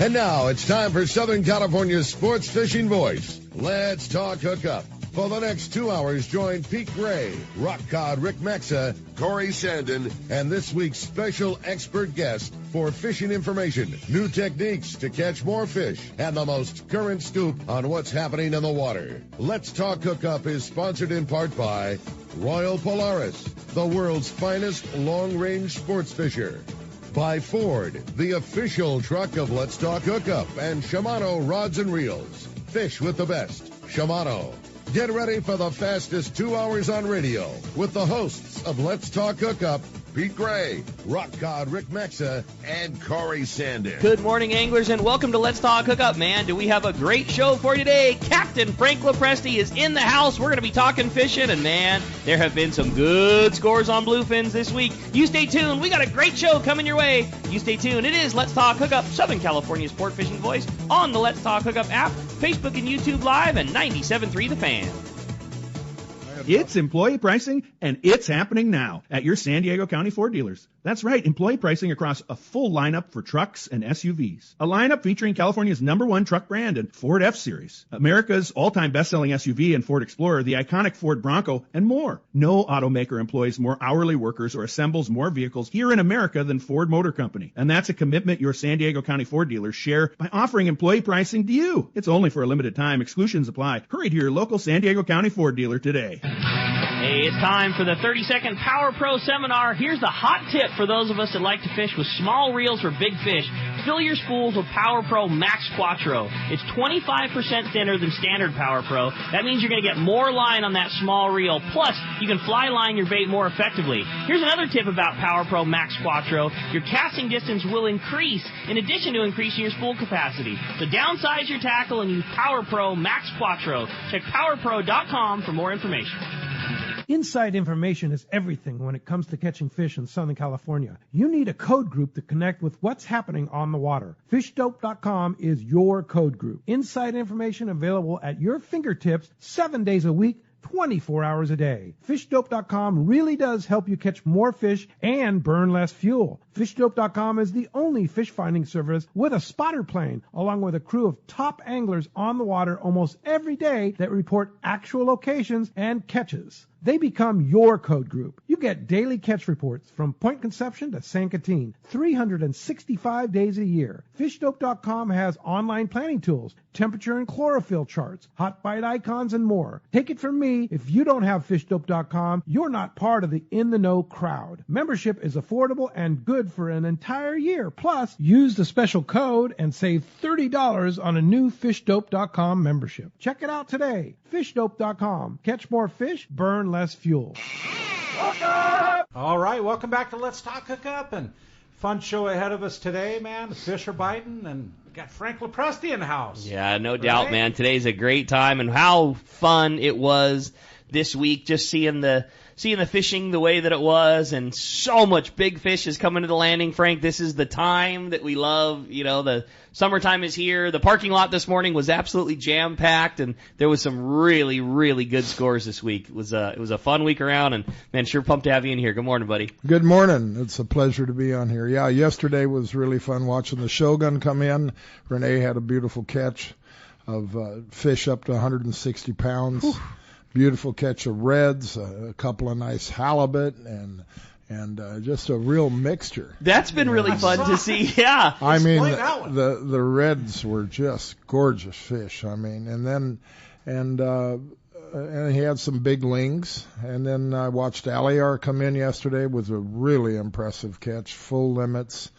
And now it's time for Southern California's sports fishing voice. Let's talk hookup. For the next 2 hours, join Pete Gray, Rock Cod Rick Maxa, Corey Sandin, and this week's special expert guest for fishing information, new techniques to catch more fish, and the most current scoop on what's happening in the water. Let's Talk Hookup is sponsored in part by Royal Polaris, the world's finest long-range sports fisher. By Ford, the official truck of Let's Talk Hookup, and Shimano Rods and Reels. Fish with the best. Shimano. Get ready for the fastest 2 hours on radio with the hosts of Let's Talk Hookup, Pete Gray, Rock Cod Rick Maxa, and Corey Sandin. Good morning, anglers, and welcome to Let's Talk Hookup. Man, do we have a great show for you today. Captain Frank Preste is in the house. We're going to be talking fishing, and man, there have been some good scores on bluefins this week. You stay tuned. We got a great show coming your way. You stay tuned. It is Let's Talk Hookup, Southern California's sport fishing voice, on the Let's Talk Hookup app, Facebook and YouTube Live, and 97.3 The Fan. It's employee pricing, and it's happening now at your San Diego County Ford dealers. That's right, employee pricing across a full lineup for trucks and SUVs. A lineup featuring California's #1 truck brand and Ford F-Series, America's all-time best-selling SUV and Ford Explorer, the iconic Ford Bronco, and more. No automaker employs more hourly workers or assembles more vehicles here in America than Ford Motor Company. And that's a commitment your San Diego County Ford dealers share by offering employee pricing to you. It's only for a limited time. Exclusions apply. Hurry to your local San Diego County Ford dealer today. Hey, it's time for the 30-second Power Pro Seminar. Here's the hot tip for those of us that like to fish with small reels for big fish. Fill your spools with Power Pro Max Quattro. It's 25% thinner than standard Power Pro. That means you're going to get more line on that small reel. Plus, you can fly line your bait more effectively. Here's another tip about Power Pro Max Quattro. Your casting distance will increase in addition to increasing your spool capacity. So downsize your tackle and use Power Pro Max Quattro. Check PowerPro.com for more information. Inside information is everything when it comes to catching fish in Southern California. You need a code group to connect with what's happening on the water. FishDope.com is your code group. Inside information available at your fingertips 7 days a week, 24 hours a day. FishDope.com really does help you catch more fish and burn less fuel. FishDope.com is the only fish finding service with a spotter plane, along with a crew of top anglers on the water almost every day that report actual locations and catches. They become your code group. You get daily catch reports from Point Conception to San Catine, 365 days a year. FishDope.com has online planning tools, temperature and chlorophyll charts, hot bite icons, and more. Take it from me, if you don't have FishDope.com, you're not part of the in-the-know crowd. Membership is affordable and good for an entire year. Plus, use the special code and save $30 on a new FishDope.com membership. Check it out today. FishDope.com. Catch more fish, burn less fuel. All right, welcome back to Let's Talk Hookup, and fun show ahead of us today, man. The fish are biting, and we got Frank Preste in the house. Yeah, no doubt, man. Today's a great time, and how fun it was this week just seeing the fishing the way that it was, and so much big fish is coming to the landing. Frank, this is the time that we love. You know, the summertime is here. The parking lot this morning was absolutely jam-packed, and there was some really, really good scores this week. It was a fun week around, and, man, sure pumped to have you in here. Good morning, buddy. Good morning. It's a pleasure to be on here. Yeah, yesterday was really fun watching the Shogun come in. Renee had a beautiful catch of fish up to 160 pounds. Whew. Beautiful catch of reds, a couple of nice halibut, and just a real mixture. That's been really fun to see. Yeah. I mean, the reds were just gorgeous fish. I mean, and he had some big lings. And then I watched Aliar come in yesterday with a really impressive catch, full limits.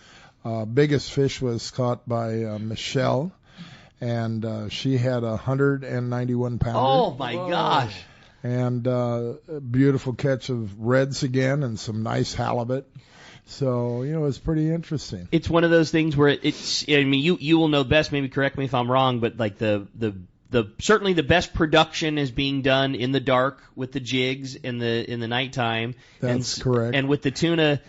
Biggest fish was caught by Michelle. And she had 191 pounder. Oh, my gosh. And beautiful catch of reds again and some nice halibut. So, you know, it's pretty interesting. It's one of those things where I mean, you will know best, maybe correct me if I'm wrong, but like the certainly the best production is being done in the dark with the jigs in the nighttime. That's correct. And with the tuna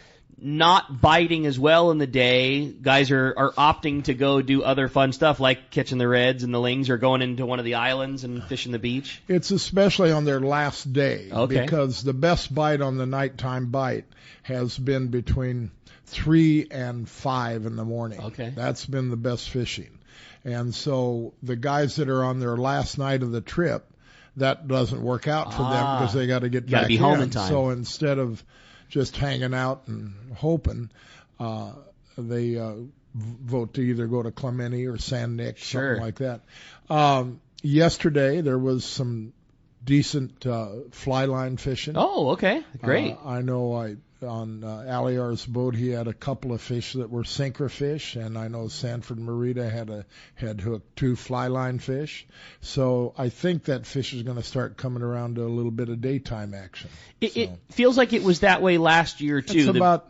not biting as well in the day, guys are opting to go do other fun stuff like catching the reds and the lings, or going into one of the islands and fishing the beach. It's especially on their last day, okay, because the best bite on the nighttime bite has been between 3 and 5 in the morning. Okay. That's been the best fishing. And so the guys that are on their last night of the trip, that doesn't work out for them because they got to get back be home in time. So instead of just hanging out and hoping, they vote to either go to Clemente or San Nick, something like that. Yesterday there was some decent fly line fishing. Oh, okay. Great. I know on Aliar's boat he had a couple of fish that were sinker fish, and I know Sanford Marita had hooked 2 fly line fish. So I think that fish is going to start coming around to a little bit of daytime action. It feels like it was that way last year too.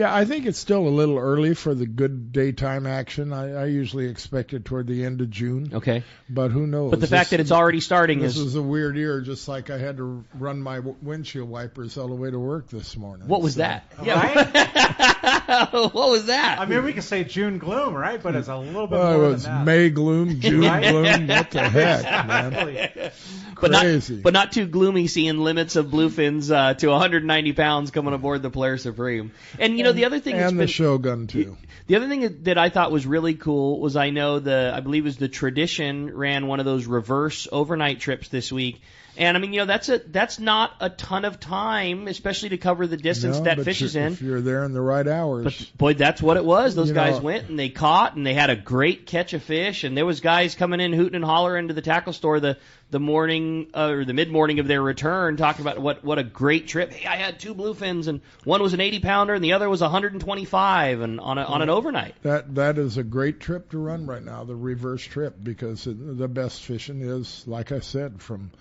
I think it's still a little early for the good daytime action. I usually expect it toward the end of June. Okay. But who knows? But the fact that it's already starting this is a weird year, just like I had to run my windshield wipers all the way to work this morning. What was that? Yeah. Right? What was that? I mean, we could say June gloom, right? But it's a little bit well, more it was than that. May gloom, June Right? gloom. What the heck, Exactly. man? But Crazy. but not too gloomy seeing limits of bluefins to 190 pounds coming aboard the Polaris Supreme. And, the other thing... And the Shogun, too. The other thing that I thought was really cool was I believe it was the Tradition ran one of those reverse overnight trips this week. And I mean, that's not a ton of time, especially to cover the distance that fish is in. If you're there in the right hours. But boy, that's what it was. Those guys went and they caught and they had a great catch of fish. And there was guys coming in hooting and hollering to the tackle store the morning or the mid morning of their return, talking about what a great trip. Hey, I had 2 bluefins and one was an 80 pounder and the other was 125 and on an overnight. That is a great trip to run right now, the reverse trip, because the best fishing is, like I said, from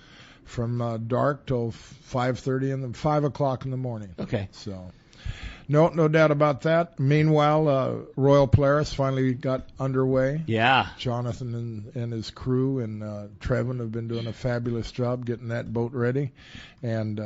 dark till 5:30 and 5 o'clock in the morning. Okay. So, no doubt about that. Meanwhile, Royal Polaris finally got underway. Yeah. Jonathan and his crew and Trevin have been doing a fabulous job getting that boat ready, and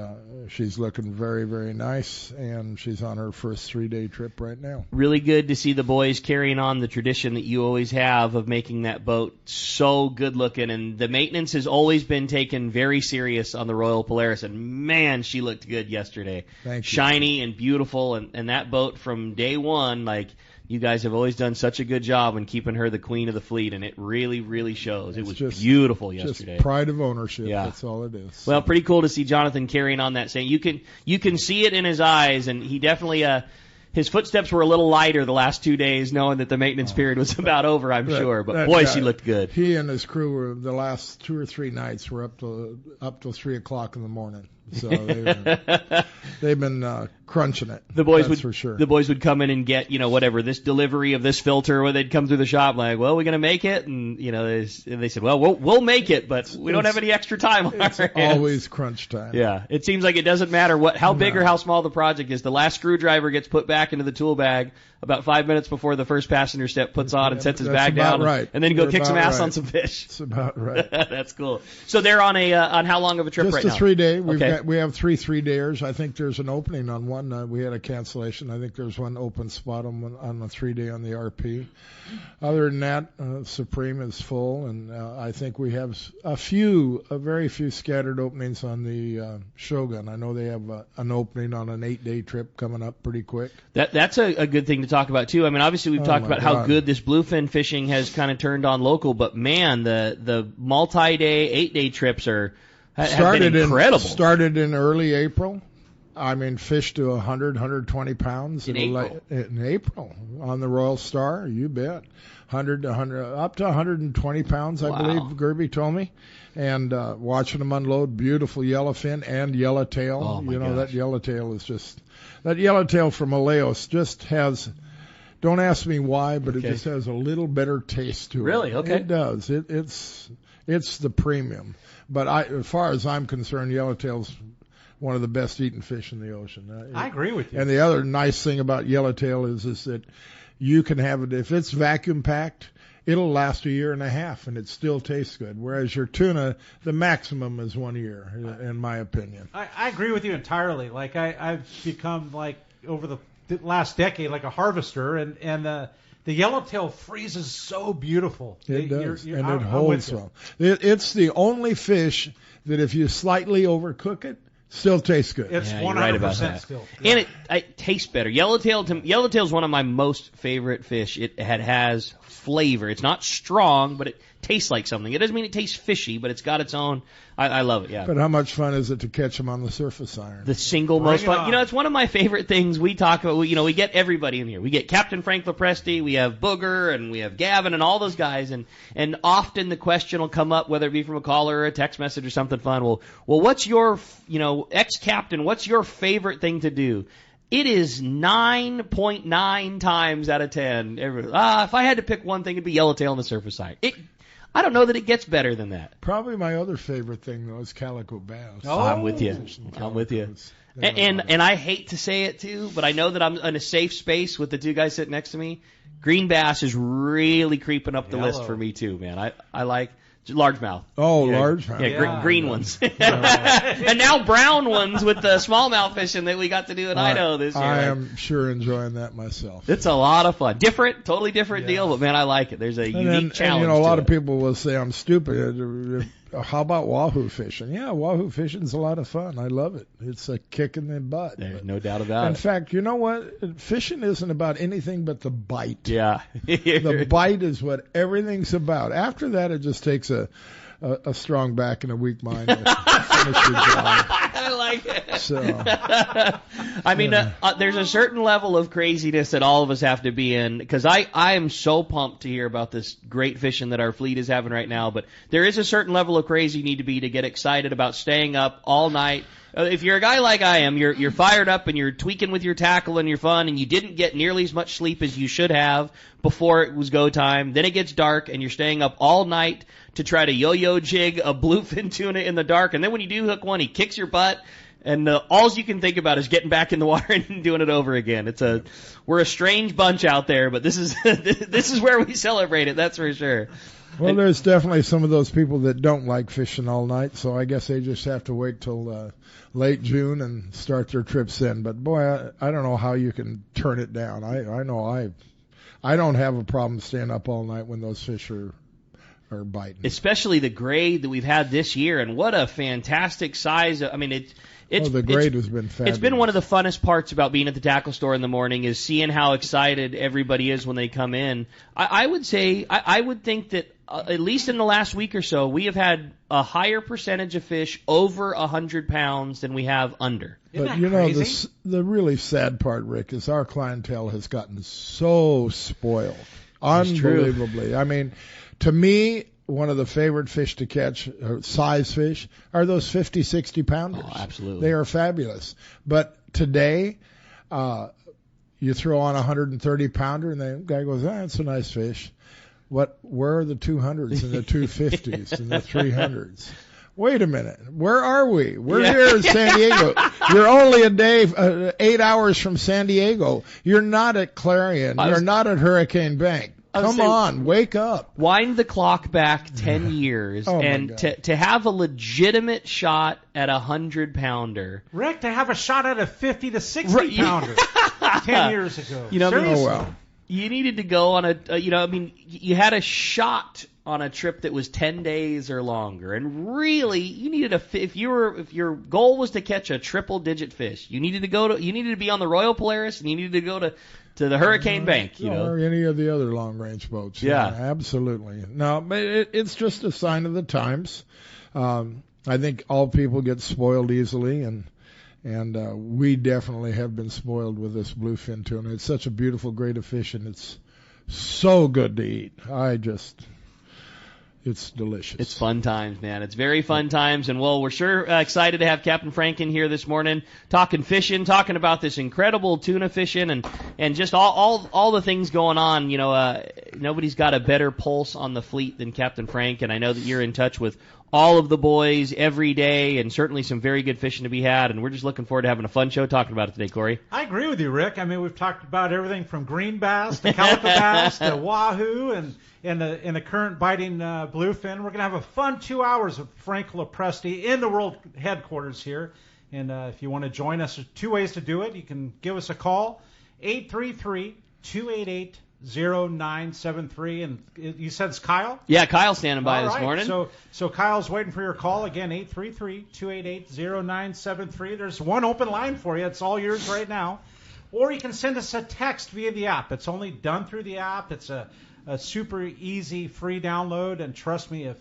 she's looking very, very nice. And she's on her first 3-day trip right now. Really good to see the boys carrying on the tradition that you always have of making that boat so good looking. And the maintenance has always been taken very serious on the Royal Polaris. And man, she looked good yesterday. Thank you. Shiny and beautiful. And that boat from day one, like, you guys have always done such a good job in keeping her the queen of the fleet, and it really, really shows. It was just beautiful yesterday. Just pride of ownership. Yeah. That's all it is. Well, pretty cool to see Jonathan carrying on that saying. You can see it in his eyes, and he definitely his footsteps were a little lighter the last 2 days, knowing that the maintenance period was about over, I'm sure. But boy, she looked good. He and his crew were the last 2 or 3 nights were up till 3 o'clock in the morning. So they've been crunching it. The boys that's for sure. The boys would come in and get whatever this delivery of this filter, where they'd come through the shop like, well, we're gonna make it, and they said, well, we'll make it, but we don't have any extra time on our hands. Always crunch time. Yeah, it seems like it doesn't matter how big or how small the project is. The last screwdriver gets put back into the tool bag about 5 minutes before the first passenger step puts on and sets his bag down, right. and then go kick some ass right. on some fish. That's about right. That's cool. So they're on on how long of a trip right now? Just a 3-day. We have 3 3-dayers. I think there's an opening on one. We had a cancellation. I think there's one open spot on the 3-day on the RP. Other than that, Supreme is full, and I think we have a very few scattered openings on the Shogun. I know they have an opening on an 8-day trip coming up pretty quick. That's a good thing to talk about too. I mean, obviously we've talked about how good this bluefin fishing has kind of turned on local, but man, the multi-day, 8-day trips have been incredible. Started in early April. I mean, fish to 100, 120 pounds in April. In April on the Royal Star, you bet. 100 to 100, up to 120 pounds, I believe Gerby told me. And watching them unload, beautiful yellowfin and yellowtail. Oh my gosh. That yellowtail is just that yellowtail from Aleos just has. Don't ask me why, but it just has a little better taste to it. Really? Okay. It does. It's the premium. But as far as I'm concerned, yellowtail's one of the best eaten fish in the ocean. I agree with you. And the other nice thing about yellowtail is that you can have it, if it's vacuum packed, it'll last 1.5 years and it still tastes good. Whereas your tuna, the maximum is 1 year, in my opinion. I agree with you entirely. Like I've become like over the last decade like a harvester, and the yellowtail freezes so beautiful. It does, and it holds well. It's the only fish that if you slightly overcook it, Still tastes good. It's Yeah, 100% you're right about that. still. And it tastes better. Yellowtail is one of my most favorite fish. It has flavor. It's not strong, but it tastes like something. It doesn't mean it tastes fishy, but it's got its own. I love it. Yeah. But how much fun is it to catch them on the surface iron? The single most fun. It's one of my favorite things we talk about. We get everybody in here. We get Captain Frank Preste, we have Booger, and we have Gavin, and all those guys. And often the question will come up, whether it be from a caller or a text message or something fun. Well, what's your, ex-captain, what's your favorite thing to do? It is 9.9 times out of 10. If I had to pick one thing, it'd be Yellowtail on the surface iron. I don't know that it gets better than that. Probably my other favorite thing, though, is calico bass. Oh, I'm with you. And I hate to say it, too, but I know that I'm in a safe space with the two guys sitting next to me. Green bass is really creeping up the list for me, too, man. I like largemouth. Oh, largemouth. Yeah, green ones. And now brown ones with the smallmouth fishing that we got to do in Idaho this year. I am sure enjoying that myself. It's a lot of fun. Totally different deal, but man, I like it. There's a unique challenge. And, a lot of people will say I'm stupid. How about wahoo fishing? Yeah, wahoo fishing's a lot of fun. I love it. It's a kick in the butt. There's no doubt about it. In fact, you know what? Fishing isn't about anything but the bite. Yeah. The bite is what everything's about. After that, it just takes a strong back and a weak mind to finish your job. I like it. So, there's a certain level of craziness that all of us have to be in, because I am so pumped to hear about this great fishing that our fleet is having right now, but there is a certain level of crazy you need to be to get excited about staying up all night. If you're a guy like I am, you're fired up and you're tweaking with your tackle and you're fun, and you didn't get nearly as much sleep as you should have before it was go time. Then it gets dark and you're staying up all night to try to yo-yo jig a bluefin tuna in the dark. And then when you do hook one, he kicks your butt, and all you can think about is getting back in the water and doing it over again. We're a strange bunch out there, but this is where we celebrate it. That's for sure. Well, there's definitely some of those people that don't like fishing all night, so I guess they just have to wait till late June and start their trips in. But boy, I don't know how you can turn it down. I know I don't have a problem staying up all night when those fish are biting. Especially the grade that we've had this year, and what a fantastic size. The grade has been fabulous. It's been one of the funnest parts about being at the tackle store in the morning, is seeing how excited everybody is when they come in. I would think that at least in the last week or so, we have had a higher percentage of fish over 100 pounds than we have under. But you know, the really sad part, Rick, is our clientele has gotten so spoiled. Unbelievably. I mean, to me, one of the favorite fish to catch, size fish, are those 50, 60 pounders. Oh, absolutely. They are fabulous. But today, you throw on a 130 pounder and the guy goes, that's a nice fish. Where are the 200s and the 250s and the 300s? Wait a minute. Where are we? We're here in San Diego. You're only 8 hours from San Diego. You're not at Clarion. You're not at Hurricane Bank. Come on, wake up. Wind the clock back 10 years, and to have a legitimate shot at a 100-pounder. Rick, to have a shot at a 50 to 60 pounder 10 years ago. Seriously. You needed to go on you had a shot on a trip that was 10 days or longer, and really, you needed if your goal was to catch a triple-digit fish, you needed to be on the Royal Polaris, and you needed to go to the Hurricane Bank, or any of the other long-range boats. Yeah, absolutely. No, but it's just a sign of the times. I think all people get spoiled easily, and we definitely have been spoiled with this bluefin tuna. It's such a beautiful grade of fish, and it's so good to eat. It's delicious. It's fun times, man. It's very fun times. And, well, we're sure excited to have Captain Frank in here this morning talking fishing, talking about this incredible tuna fishing and just all the things going on. Nobody's got a better pulse on the fleet than Captain Frank, and I know that you're in touch with all of the boys every day, and certainly some very good fishing to be had, and we're just looking forward to having a fun show talking about it today, Corey. I agree with you, Rick. I mean, we've talked about everything from green bass to calico bass to wahoo and the current biting bluefin. We're going to have a fun 2 hours of Frank Preste in the world headquarters here, and if you want to join us, there's two ways to do it. You can give us a call, 833-288 888-0973. And you said it's Kyle? Yeah, Kyle's standing by All this right. morning. So Kyle's waiting for your call. Again, 833-288-0973. There's one open line for you. It's all yours right now. Or you can send us a text via the app. It's only done through the app. It's a super easy free download. And trust me,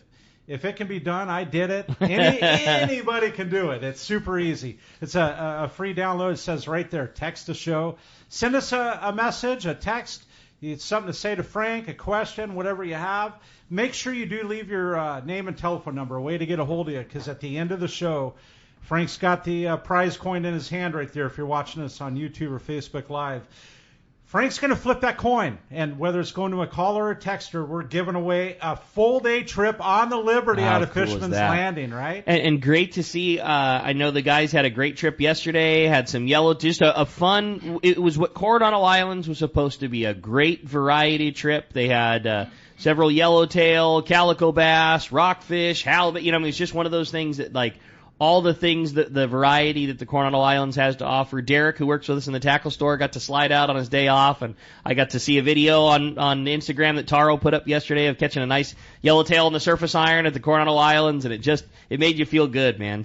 if it can be done, I did it. Anybody can do it. It's super easy. It's a free download. It says right there, text the show. Send us a message, a text. It's something to say to Frank, a question, whatever you have. Make sure you do leave your name and telephone number, a way to get a hold of you, because at the end of the show, Frank's got the prize coin in his hand right there if you're watching us on YouTube or Facebook Live. Frank's going to flip that coin, and whether it's going to a caller or a texter, we're giving away a full-day trip on the Liberty out of Fisherman's Landing, right? And great to see. I know the guys had a great trip yesterday, had some yellow, just a fun, it was what Coronado Islands was supposed to be, a great variety trip. They had several yellowtail, calico bass, rockfish, halibut. It's just one of those things that, like, all the things that the variety that the Coronado Islands has to offer. Derek, who works with us in the tackle store, got to slide out on his day off, and I got to see a video on Instagram that Taro put up yesterday of catching a nice yellowtail on the surface iron at the Coronado Islands, and it made you feel good, man.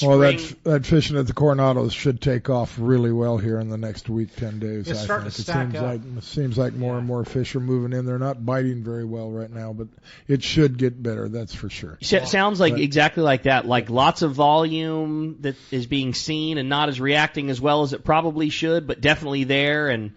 Well, that fishing at the Coronados should take off really well here in the next week, 10 days. It's starting to stack up. It seems like more and more fish are moving in. They're not biting very well right now, but it should get better, that's for sure. Sounds like exactly like that, like lots of volume that is being seen and not as reacting as well as it probably should, but definitely there. And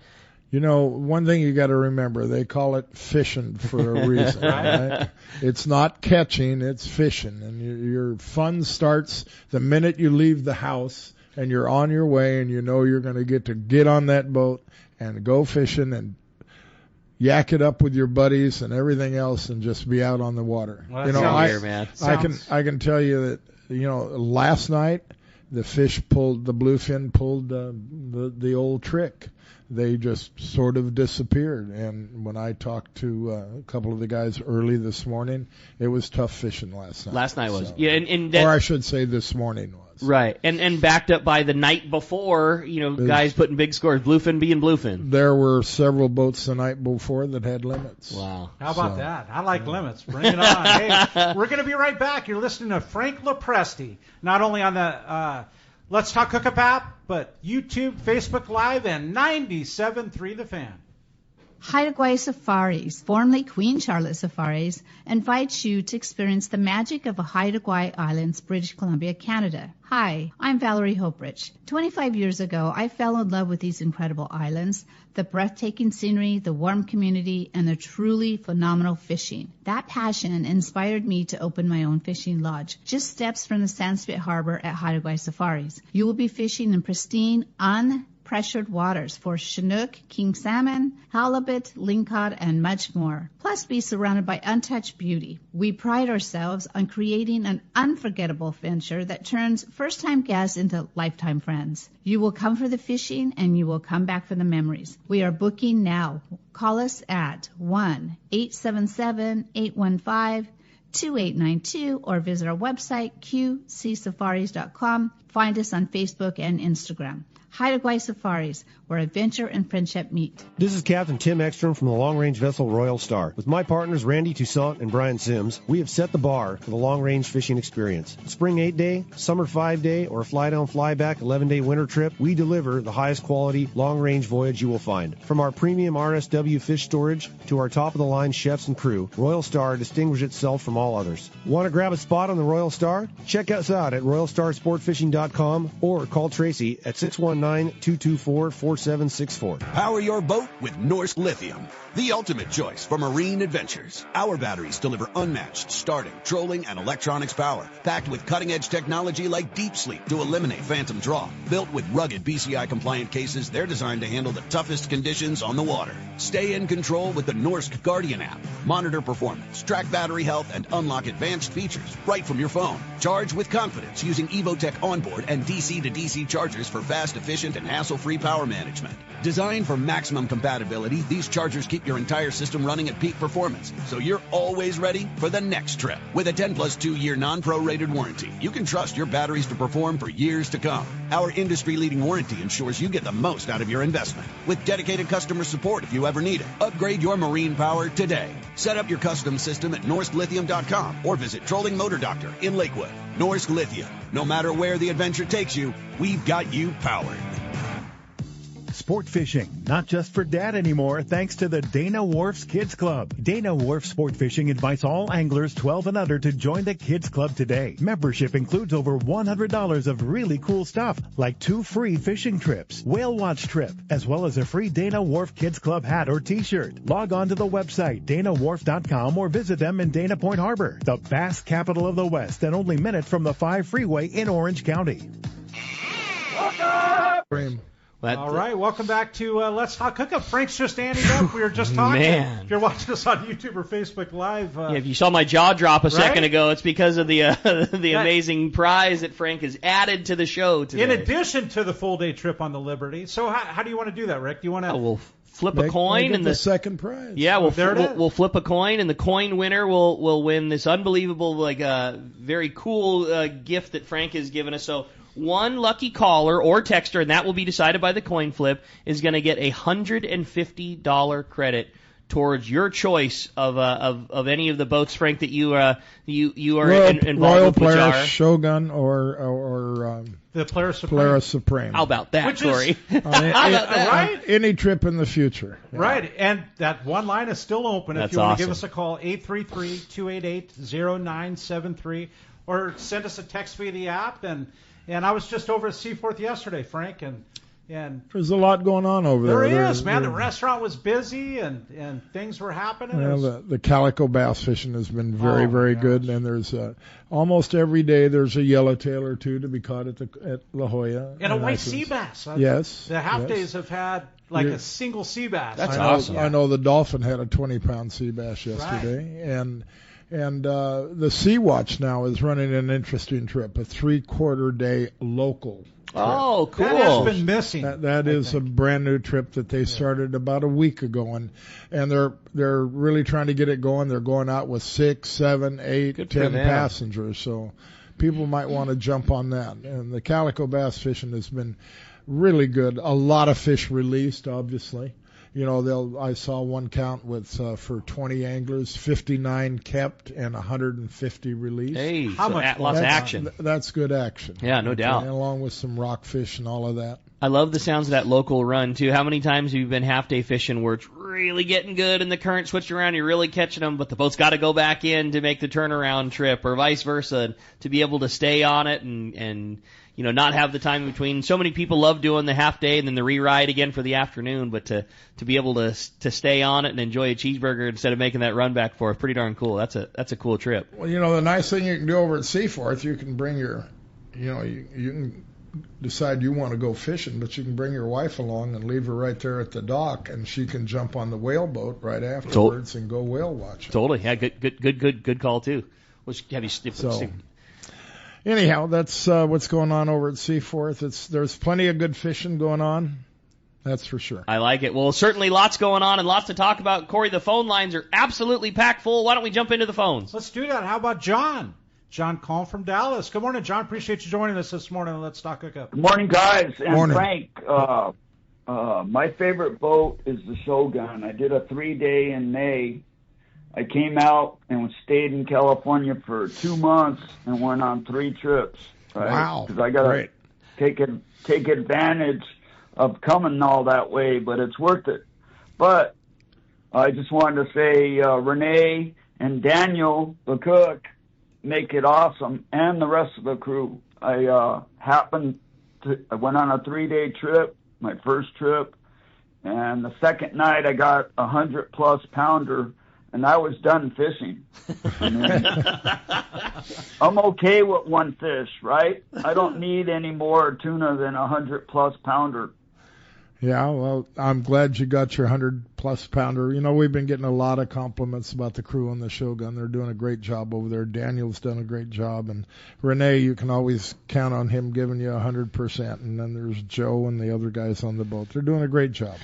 one thing you got to remember, they call it fishing for a reason, right? It's not catching, it's fishing. And your fun starts the minute you leave the house and you're on your way and you're going to get on that boat and go fishing and yak it up with your buddies and everything else and just be out on the water. Well, I can tell you that, last night the bluefin pulled the old trick. They just sort of disappeared. And when I talked to a couple of the guys early this morning, it was tough fishing last night. Last night was. So, yeah, or I should say this morning was. Right. And backed up by the night before, guys putting big scores, bluefin being bluefin. There were several boats the night before that had limits. Wow. How about that? I like limits. Bring it on. Hey, we're going to be right back. You're listening to Frank Preste, not only on the Let's Talk Hookup app, but YouTube, Facebook Live, and 97.3 The Fan. Haida Gwaii Safaris, formerly Queen Charlotte Safaris, invites you to experience the magic of Haida Gwaii Islands, British Columbia, Canada. Hi, I'm Valerie Hoprich. 25 years ago, I fell in love with these incredible islands, the breathtaking scenery, the warm community, and the truly phenomenal fishing. That passion inspired me to open my own fishing lodge, just steps from the Sandspit Harbor at Haida Gwaii Safaris. You will be fishing in pristine, pressured waters for Chinook, king salmon, halibut, lingcod, and much more. Plus be surrounded by untouched beauty. We pride ourselves on creating an unforgettable adventure that turns first-time guests into lifetime friends. You will come for the fishing and you will come back for the memories. We are booking now. Call us at 1-877-815-2892 or visit our website, qcsafaris.com. Find us on Facebook and Instagram. Haida Gwaii Safaris, where adventure and friendship meet. This is Captain Tim Ekstrom from the long-range vessel Royal Star. With my partners Randy Toussaint and Brian Sims, we have set the bar for the long-range fishing experience. Spring 8-day, summer 5-day, or a fly-down, fly-back 11-day winter trip, we deliver the highest quality long-range voyage you will find. From our premium RSW fish storage to our top-of-the-line chefs and crew, Royal Star distinguishes itself from all others. Want to grab a spot on the Royal Star? Check us out at RoyalStarSportFishing.com or call Tracy at 619-224-4764. Power your boat with Norsk Lithium, the ultimate choice for marine adventures. Our batteries deliver unmatched starting, trolling, and electronics power, packed with cutting-edge technology like Deep Sleep to eliminate phantom draw. Built with rugged BCI-compliant cases, they're designed to handle the toughest conditions on the water. Stay in control with the Norsk Guardian app. Monitor performance, track battery health, and unlock advanced features right from your phone. Charge with confidence using Evotech onboard and DC-to-DC chargers for fast, efficient, and hassle-free power management. management. Designed for maximum compatibility, these chargers keep your entire system running at peak performance, so you're always ready for the next trip. With a 10 plus 2-year non-prorated warranty, you can trust your batteries to perform for years to come. Our industry-leading warranty ensures you get the most out of your investment. With dedicated customer support if you ever need it. Upgrade your marine power today. Set up your custom system at NorskLithium.com or visit Trolling Motor Doctor in Lakewood. Norsk Lithium. No matter where the adventure takes you, we've got you powered. Sport fishing, not just for dad anymore, thanks to the Dana Wharf's Kids Club. Dana Wharf Sport Fishing invites all anglers 12 and under to join the Kids Club today. Membership includes over $100 of really cool stuff, like 2 free fishing trips, whale watch trip, as well as a free Dana Wharf Kids Club hat or t-shirt. Log on to the website, danawharf.com, or visit them in Dana Point Harbor, the bass capital of the West, and only minutes from the 5 freeway in Orange County. All right, welcome back to Let's Talk Hookup. Frank's just standing up. We were just talking. Man. If you're watching us on YouTube or Facebook Live. If you saw my jaw drop a second ago, it's because of the amazing prize that Frank has added to the show today. In addition to the full-day trip on the Liberty. So how do you want to do that, Rick? Do you want to... we'll flip a coin. And the second prize. Yeah, we'll flip a coin, and the coin winner will win this unbelievable, very cool gift that Frank has given us. So one lucky caller or texter, and that will be decided by the coin flip, is going to get a $150 credit towards your choice of any of the boats, Frank, that you are involved Royal with. Polaris, Shogun, or the Polaris Supreme. How about that, Corey? Right? Any trip in the future. Yeah. Right, and that one line is still open. That's if you want awesome. to give us a call, 833-288-0973, or send us a text via the app. And I was just over at Seaforth yesterday, Frank, and there's a lot going on over there. There is, man. The restaurant was busy, and things were happening. The calico bass fishing has been very good, and there's almost every day there's a yellowtail or two to be caught at La Jolla. And a white sea bass. Yes. The half days have had a single sea bass. That's awesome. I know the Dolphin had a 20-pound sea bass yesterday, right. And the Sea Watch now is running an interesting trip, a 3/4 day local trip. Oh, cool. That has been missing. That is a brand new trip that they started about a week ago, and they're really trying to get it going. They're going out with 6, 7, 8, 10 passengers, so people might want to jump on that. And the calico bass fishing has been really good. A lot of fish released, obviously. You know, I saw one count with for 20 anglers, 59 kept and 150 released. Hey, lots of action. That's good action. Yeah, no doubt. And along with some rockfish and all of that. I love the sounds of that local run, too. How many times have you been half-day fishing where it's really getting good and the current switched around, you're really catching them, but the boat's got to go back in to make the turnaround trip, or vice versa, to be able to stay on it and not have the time in between. So many people love doing the half-day and then the re-ride again for the afternoon, but to be able to stay on it and enjoy a cheeseburger instead of making that run back for it, pretty darn cool. That's a cool trip. Well, the nice thing you can do over at Seaforth, you can bring you can decide you want to go fishing, but you can bring your wife along and leave her right there at the dock, and she can jump on the whale boat right afterwards and go whale watching. Totally. Yeah, good call too. Anyhow, that's what's going on over at Seaforth. There's plenty of good fishing going on. That's for sure. I like it. Well, certainly lots going on and lots to talk about. Corey, the phone lines are absolutely packed full. Why don't we jump into the phones? Let's do that. How about John? John calling from Dallas. Good morning, John. Appreciate you joining us this morning on Let's Talk Hookup. Good morning, guys. And morning. Frank, my favorite boat is the Shogun. I did a 3-day in May. I came out and stayed in California for 2 months and went on 3 trips. Right? Wow. Because I got to take advantage of coming all that way, but it's worth it. But I just wanted to say Renee and Daniel, the cook, make it awesome, and the rest of the crew. I went on a 3-day trip, my first trip, and the second night I got 100+ pounder, and I was done fishing. I mean, I'm okay with one fish, right? I don't need any more tuna than 100+ pounder. Yeah, well, I'm glad you got your 100-plus pounder. You know, we've been getting a lot of compliments about the crew on the Shogun. They're doing a great job over there. Daniel's done a great job. And Renee, you can always count on him giving you 100%. And then there's Joe and the other guys on the boat. They're doing a great job.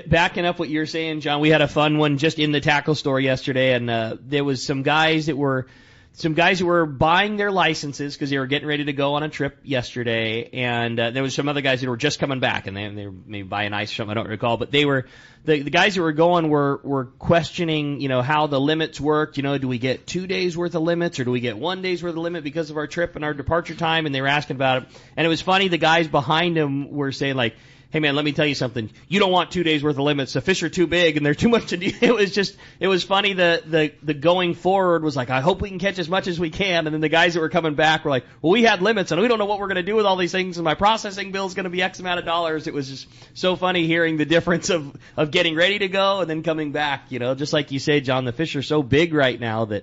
Backing up what you're saying, John, we had a fun one just in the tackle store yesterday, and there was some guys who were buying their licenses because they were getting ready to go on a trip yesterday, and there was some other guys that were just coming back, and they were maybe buying ice or something, I don't recall, but they were the guys that were going were questioning, how the limits worked. Do we get 2 days worth of limits or do we get 1 day's worth of limit because of our trip and our departure time? And they were asking about it, and it was funny. The guys behind them were saying like, hey man, let me tell you something. You don't want 2 days worth of limits. The fish are too big and they're too much to do. It was funny. The going forward was like, I hope we can catch as much as we can. And then the guys that were coming back were like, well, we had limits and we don't know what we're going to do with all these things. And my processing bill is going to be X amount of dollars. It was just so funny hearing the difference of getting ready to go and then coming back. Just like you say, John, the fish are so big right now that,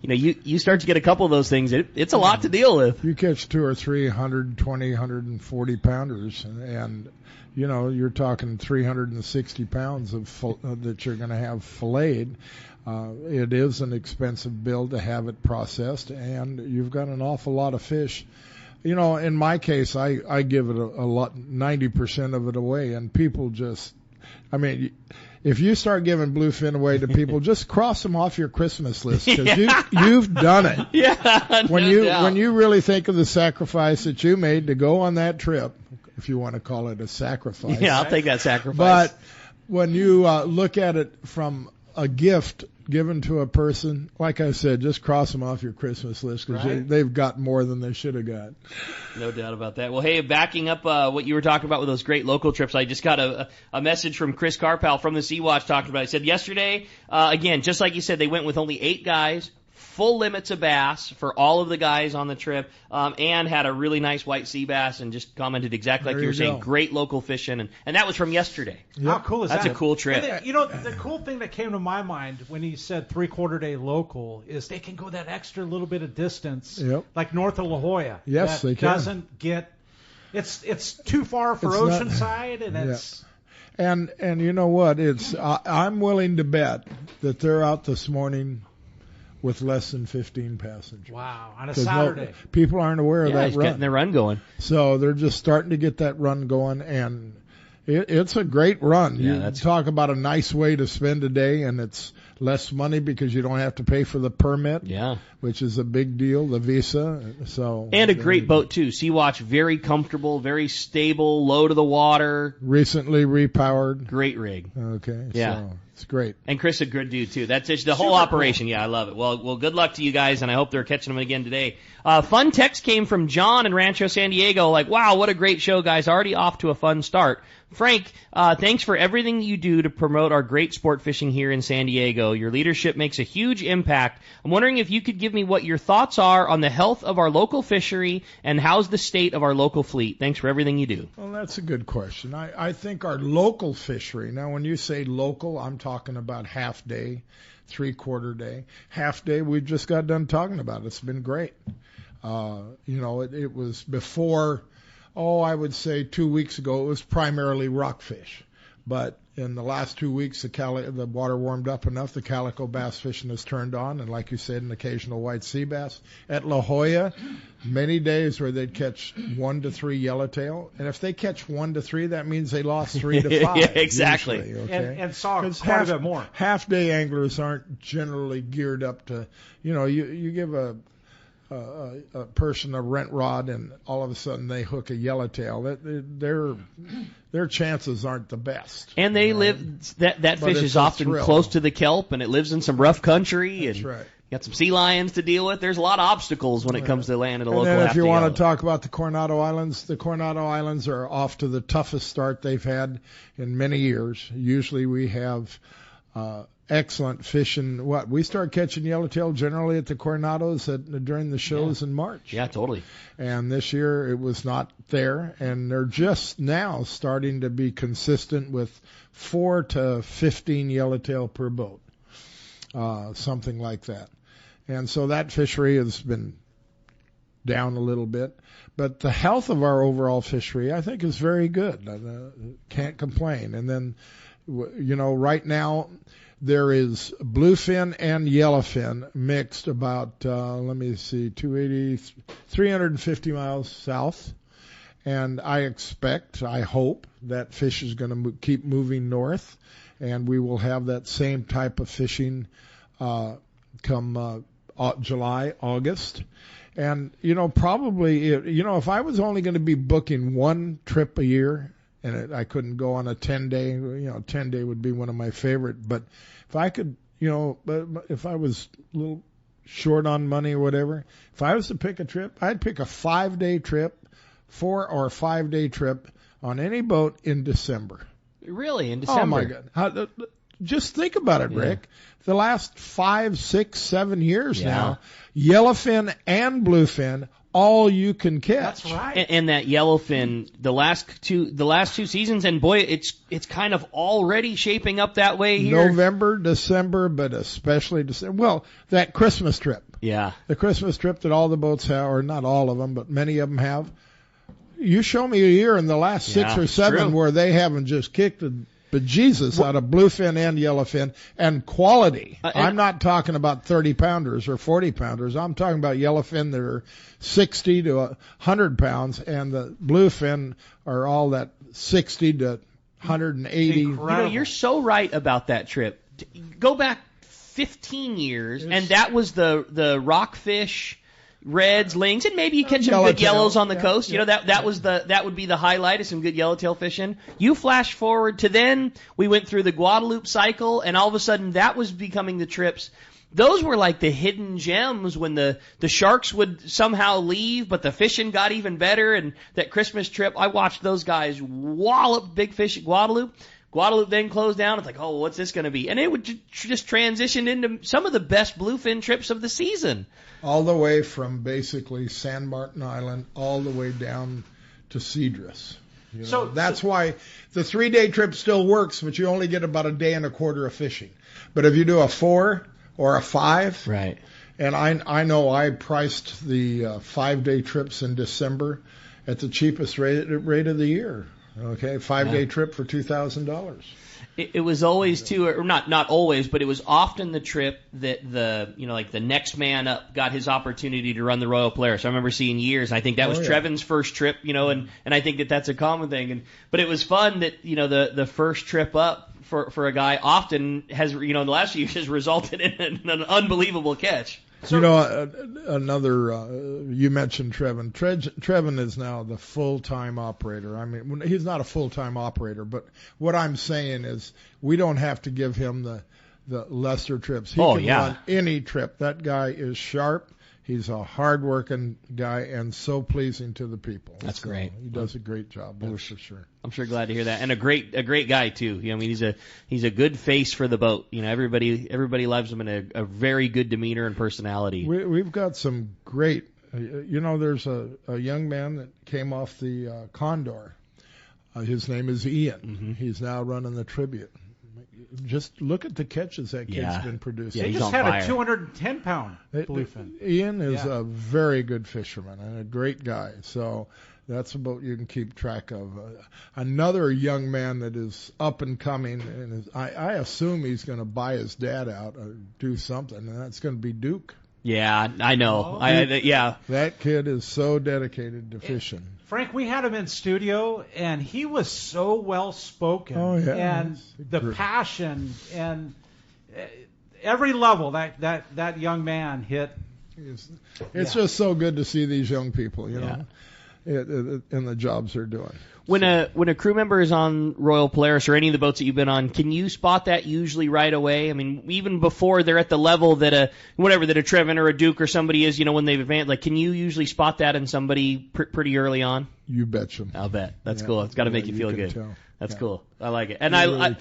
you start to get a couple of those things. It's a lot to deal with. You catch 2 or 3 120, 140 pounders and you're talking 360 pounds that you're going to have filleted. It is an expensive bill to have it processed, and you've got an awful lot of fish. In my case, I give it a lot, 90% of it away, and people just, if you start giving bluefin away to people, just cross them off your Christmas list because you've done it. Yeah, when you really think of the sacrifice that you made to go on that trip, if you want to call it a sacrifice. Yeah, I'll take that sacrifice. But when you look at it from a gift given to a person, like I said, just cross them off your Christmas list because they've got more than they should have got. No doubt about that. Well, hey, backing up what you were talking about with those great local trips, I just got a message from Chris Carpal from the Sea Watch talking about it. He said yesterday, again, just like you said, they went with only 8 guys, full limits of bass for all of the guys on the trip, and had a really nice white sea bass, and just commented exactly like you were saying, great local fishing, and that was from yesterday. Yep. How cool is that? That's a cool trip. The cool thing that came to my mind when he said 3/4 day local is they can go that extra little bit of distance, like north of La Jolla. Yes, they can. Doesn't get it's too far for Oceanside, and it's. And you know what? I'm willing to bet that they're out this morning with less than 15 passengers. Wow, on a Saturday. People aren't aware of that he's run. Getting their run going. So they're just starting to get that run going, and it's a great run. Yeah, you talk about a nice way to spend a day, and it's less money because you don't have to pay for the permit, which is a big deal, the visa. And a great boat, too. Sea Watch, very comfortable, very stable, low to the water. Recently repowered. Great rig. Okay, yeah. So it's great. And Chris, a good dude, too. That's just the whole operation. Cool. Yeah, I love it. Well, good luck to you guys, and I hope they're catching them again today. Fun text came from John in Rancho San Diego, like, wow, what a great show, guys. Already off to a fun start. Frank, thanks for everything you do to promote our great sport fishing here in San Diego. Your leadership makes a huge impact. I'm wondering if you could give me what your thoughts are on the health of our local fishery and how's the state of our local fleet. Thanks for everything you do. Well, that's a good question. I think our local fishery, now when you say local, I'm talking about half day, 3/4 day. Half day, we just got done talking about it. It's been great. It was before, I would say 2 weeks ago, it was primarily rockfish. But in the last 2 weeks, the water warmed up enough, the calico bass fishing has turned on, and like you said, an occasional white sea bass. At La Jolla, many days where they'd catch 1 to 3 yellowtail, and if they catch 1 to 3, that means they lost 3 to 5. Yeah, exactly. Usually, okay? And saw quite a bit more. Half-day anglers aren't generally geared up to, you give a person a rent rod and all of a sudden they hook a yellowtail. Their chances aren't the best. And they live that fish is often close to the kelp, and it lives in some rough country. That's and right. You got some sea lions to deal with. There's a lot of obstacles when it comes to land at a local. And then if you want to talk about the Coronado Islands are off to the toughest start they've had in many years. Usually we have excellent fishing. We start catching yellowtail generally at the Coronados during the shows in March. Yeah, totally. And this year it was not there, and they're just now starting to be consistent with 4 to 15 yellowtail per boat, something like that. And so that fishery has been down a little bit. But the health of our overall fishery, I think, is very good. Can't complain. And then, right now there is bluefin and yellowfin mixed about, 350 miles south. And I hope that fish is going to keep moving north, and we will have that same type of fishing come July, August. And, probably, if I was only going to be booking one trip a year, and I couldn't go on a 10-day, 10-day would be one of my favorite. But if I could, if I was a little short on money or whatever, if I was to pick a trip, I'd pick a 5-day trip, 4 or 5-day trip on any boat in December. Really? In December? Oh, my God. Just think about it, Rick. The last 5, 6, 7 years now, yellowfin and bluefin, all you can catch. That's right. And that yellowfin, the last two seasons, and boy, it's kind of already shaping up that way here. November, December, but especially December. Well, that Christmas trip. Yeah. The Christmas trip that all the boats have, or not all of them, but many of them have. You show me a year in the last 6 or 7 where they haven't just kicked the bejesus out of bluefin and yellowfin, and quality. I'm not talking about 30-pounders or 40-pounders. I'm talking about yellowfin that are 60 to 100 pounds, and the bluefin are all that 60 to 180. You're so right about that trip. Go back 15 years, and that was the rockfish, reds, lings, and maybe you catch some good yellows on the coast. That would be the highlight of some good yellowtail fishing. You flash forward to then, we went through the Guadalupe cycle, and all of a sudden that was becoming the trips. Those were like the hidden gems when the sharks would somehow leave, but the fishing got even better. And that Christmas trip, I watched those guys wallop big fish at Guadalupe. Guadalupe then closed down. It's like, what's this going to be? And it would just transition into some of the best bluefin trips of the season. All the way from basically San Martin Island all the way down to Cedrus. So that's why the 3-day trip still works, but you only get about a day and a quarter of fishing. But if you do a 4 or a 5, right? And I know I priced the 5-day trips in December at the cheapest rate of the year. Okay, 5-day trip for $2,000. It was always or not always, but it was often the trip that the next man up got his opportunity to run the Royal Polaris. I remember seeing years. I think that was Trevin's first trip, and I think that's a common thing. But it was fun that the first trip up for a guy often has in the last few years has resulted in an unbelievable catch. So, you mentioned Trevin. Trevin is now the full-time operator. I mean, he's not a full-time operator, but what I'm saying is we don't have to give him the lesser trips. He can run any trip. That guy is sharp. He's a hard-working guy and so pleasing to the people. That's great. He does a great job, that's for sure. I'm sure glad to hear that, and a great guy too. He's a good face for the boat. Everybody loves him, and a very good demeanor and personality. We've got some great. There's a young man that came off the Condor. His name is Ian. Mm-hmm. He's now running the Tribute. Just look at the catches that kid's been producing. He just had a 210-pound bluefin. Ian is a very good fisherman and a great guy. So that's a boat you can keep track of. Another young man that is up and coming, and I assume he's going to buy his dad out or do something, and that's going to be Duke. Yeah, I know. That kid is so dedicated to fishing. Frank, we had him in studio, and he was so well-spoken. Oh, yeah. And the passion and every level that young man hit. It's just so good to see these young people, and the jobs they're doing. When a crew member is on Royal Polaris or any of the boats that you've been on, can you spot that usually right away? I mean, even before they're at the level that a Trevin or a Duke or somebody is, when they've advanced, like, can you usually spot that in somebody pretty early on? You betcha. I'll bet. That's cool. It's got to make you feel good. Tell. That's cool. I like it. And really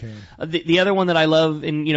the other one that I love, and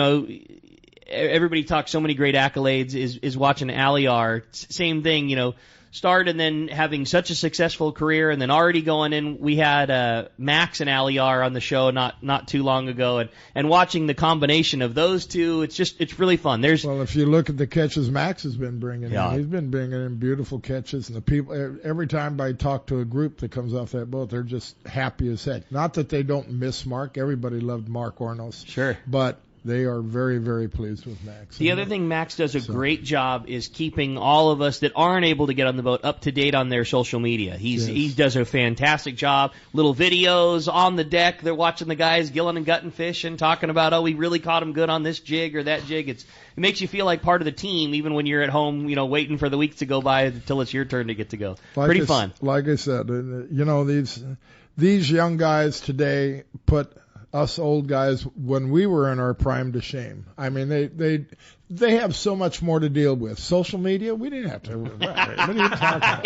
everybody talks so many great accolades is watching Aliar. Same thing, you know, start and then having such a successful career and then already going in. We had Max and Aliar on the show not too long ago, and watching the combination of those two, it's really fun. Well, if you look at the catches Max has been bringing in, he's been bringing in beautiful catches, and the people, every time I talk to a group that comes off that boat, they're just happy as heck. Not that they don't miss Mark. Everybody loved Mark Ornos. Sure. But they are very, very pleased with Max. The other thing Max does a great job is keeping all of us that aren't able to get on the boat up to date on their social media. He does a fantastic job. Little videos on the deck. They're watching the guys gilling and gutting fish and talking about, oh, we really caught him good on this jig or that jig. It makes you feel like part of the team, even when you're at home, you know, waiting for the weeks to go by until it's your turn to get to go. Pretty fun. Like I said, you know, these young guys today put us old guys, when we were in our prime, to shame. I mean, they have so much more to deal with. Social media, we didn't have to. What are you talking about?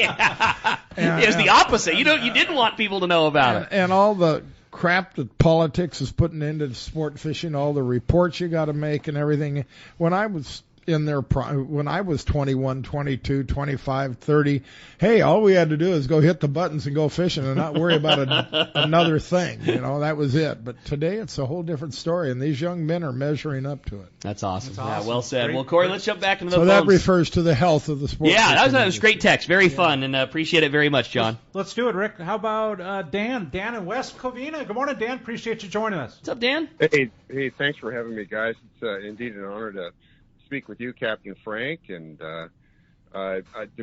It was the opposite. You didn't want people to know about it. And all the crap that politics is putting into sport fishing, all the reports you got to make and everything. When I was in their prime, when I was 21, 22, 25, 30, hey, all we had to do is go hit the buttons and go fishing and not worry about another thing. You know, that was it. But today it's a whole different story, and these young men are measuring up to it. That's awesome. Yeah, well said. Well, Corey, let's jump back into the So that refers to the health of the sport. Yeah, that was great text. Very fun, and appreciate it very much, John. Let's do it, Rick. How about Dan? Dan in West Covina. Good morning, Dan. Appreciate you joining us. What's up, Dan? Hey, thanks for having me, guys. It's indeed an honor to speak with you, Captain Frank. And the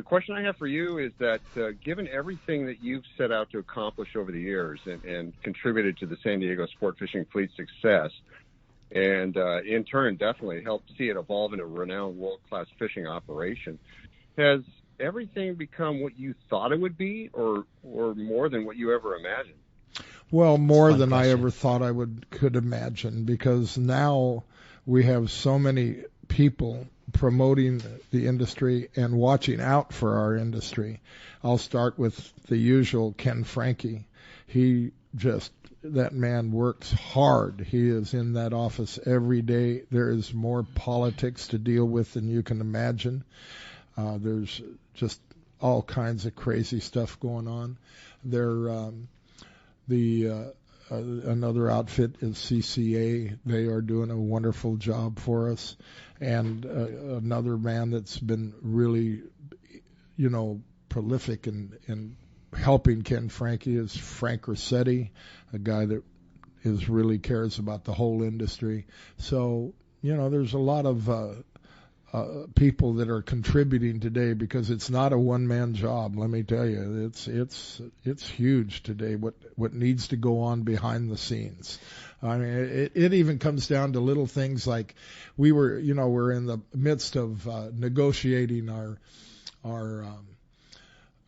question I have for you is that given everything that you've set out to accomplish over the years and contributed to the San Diego sport fishing fleet's success, and in turn definitely helped see it evolve into a renowned world-class fishing operation, has everything become what you thought it would be, or more than what you ever imagined? Well, more than I ever thought I could imagine, because now we have so many people promoting the industry and watching out for our industry. I'll start with the usual Ken Franke. That man works hard. He is in that office every day. There is more politics to deal with than you can imagine. There's just all kinds of crazy stuff going on. Another outfit is CCA. They are doing a wonderful job for us. And another man that's been really, you know, prolific in helping Ken Franke is Frank Rossetti, a guy that really cares about the whole industry. So, you know, there's a lot of people that are contributing today, because it's not a one-man job. Let me tell you, it's huge today. What needs to go on behind the scenes. I mean, it even comes down to little things like we're in the midst of negotiating our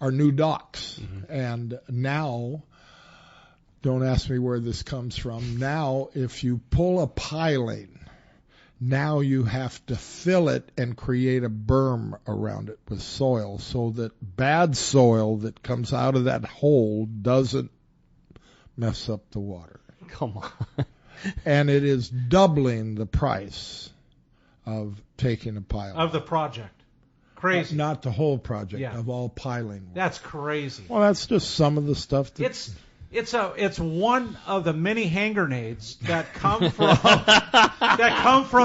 new docks, and now. Don't ask me where this comes from. Now, if you pull a piling, now you have to fill it and create a berm around it with soil, so that bad soil that comes out of that hole doesn't mess up the water. Come on. And it is doubling the price of taking a pile. Of the project. Crazy. Not the whole project, of all piling. That's crazy. Well, that's just some of the stuff that... It's one of the many hand grenades that come from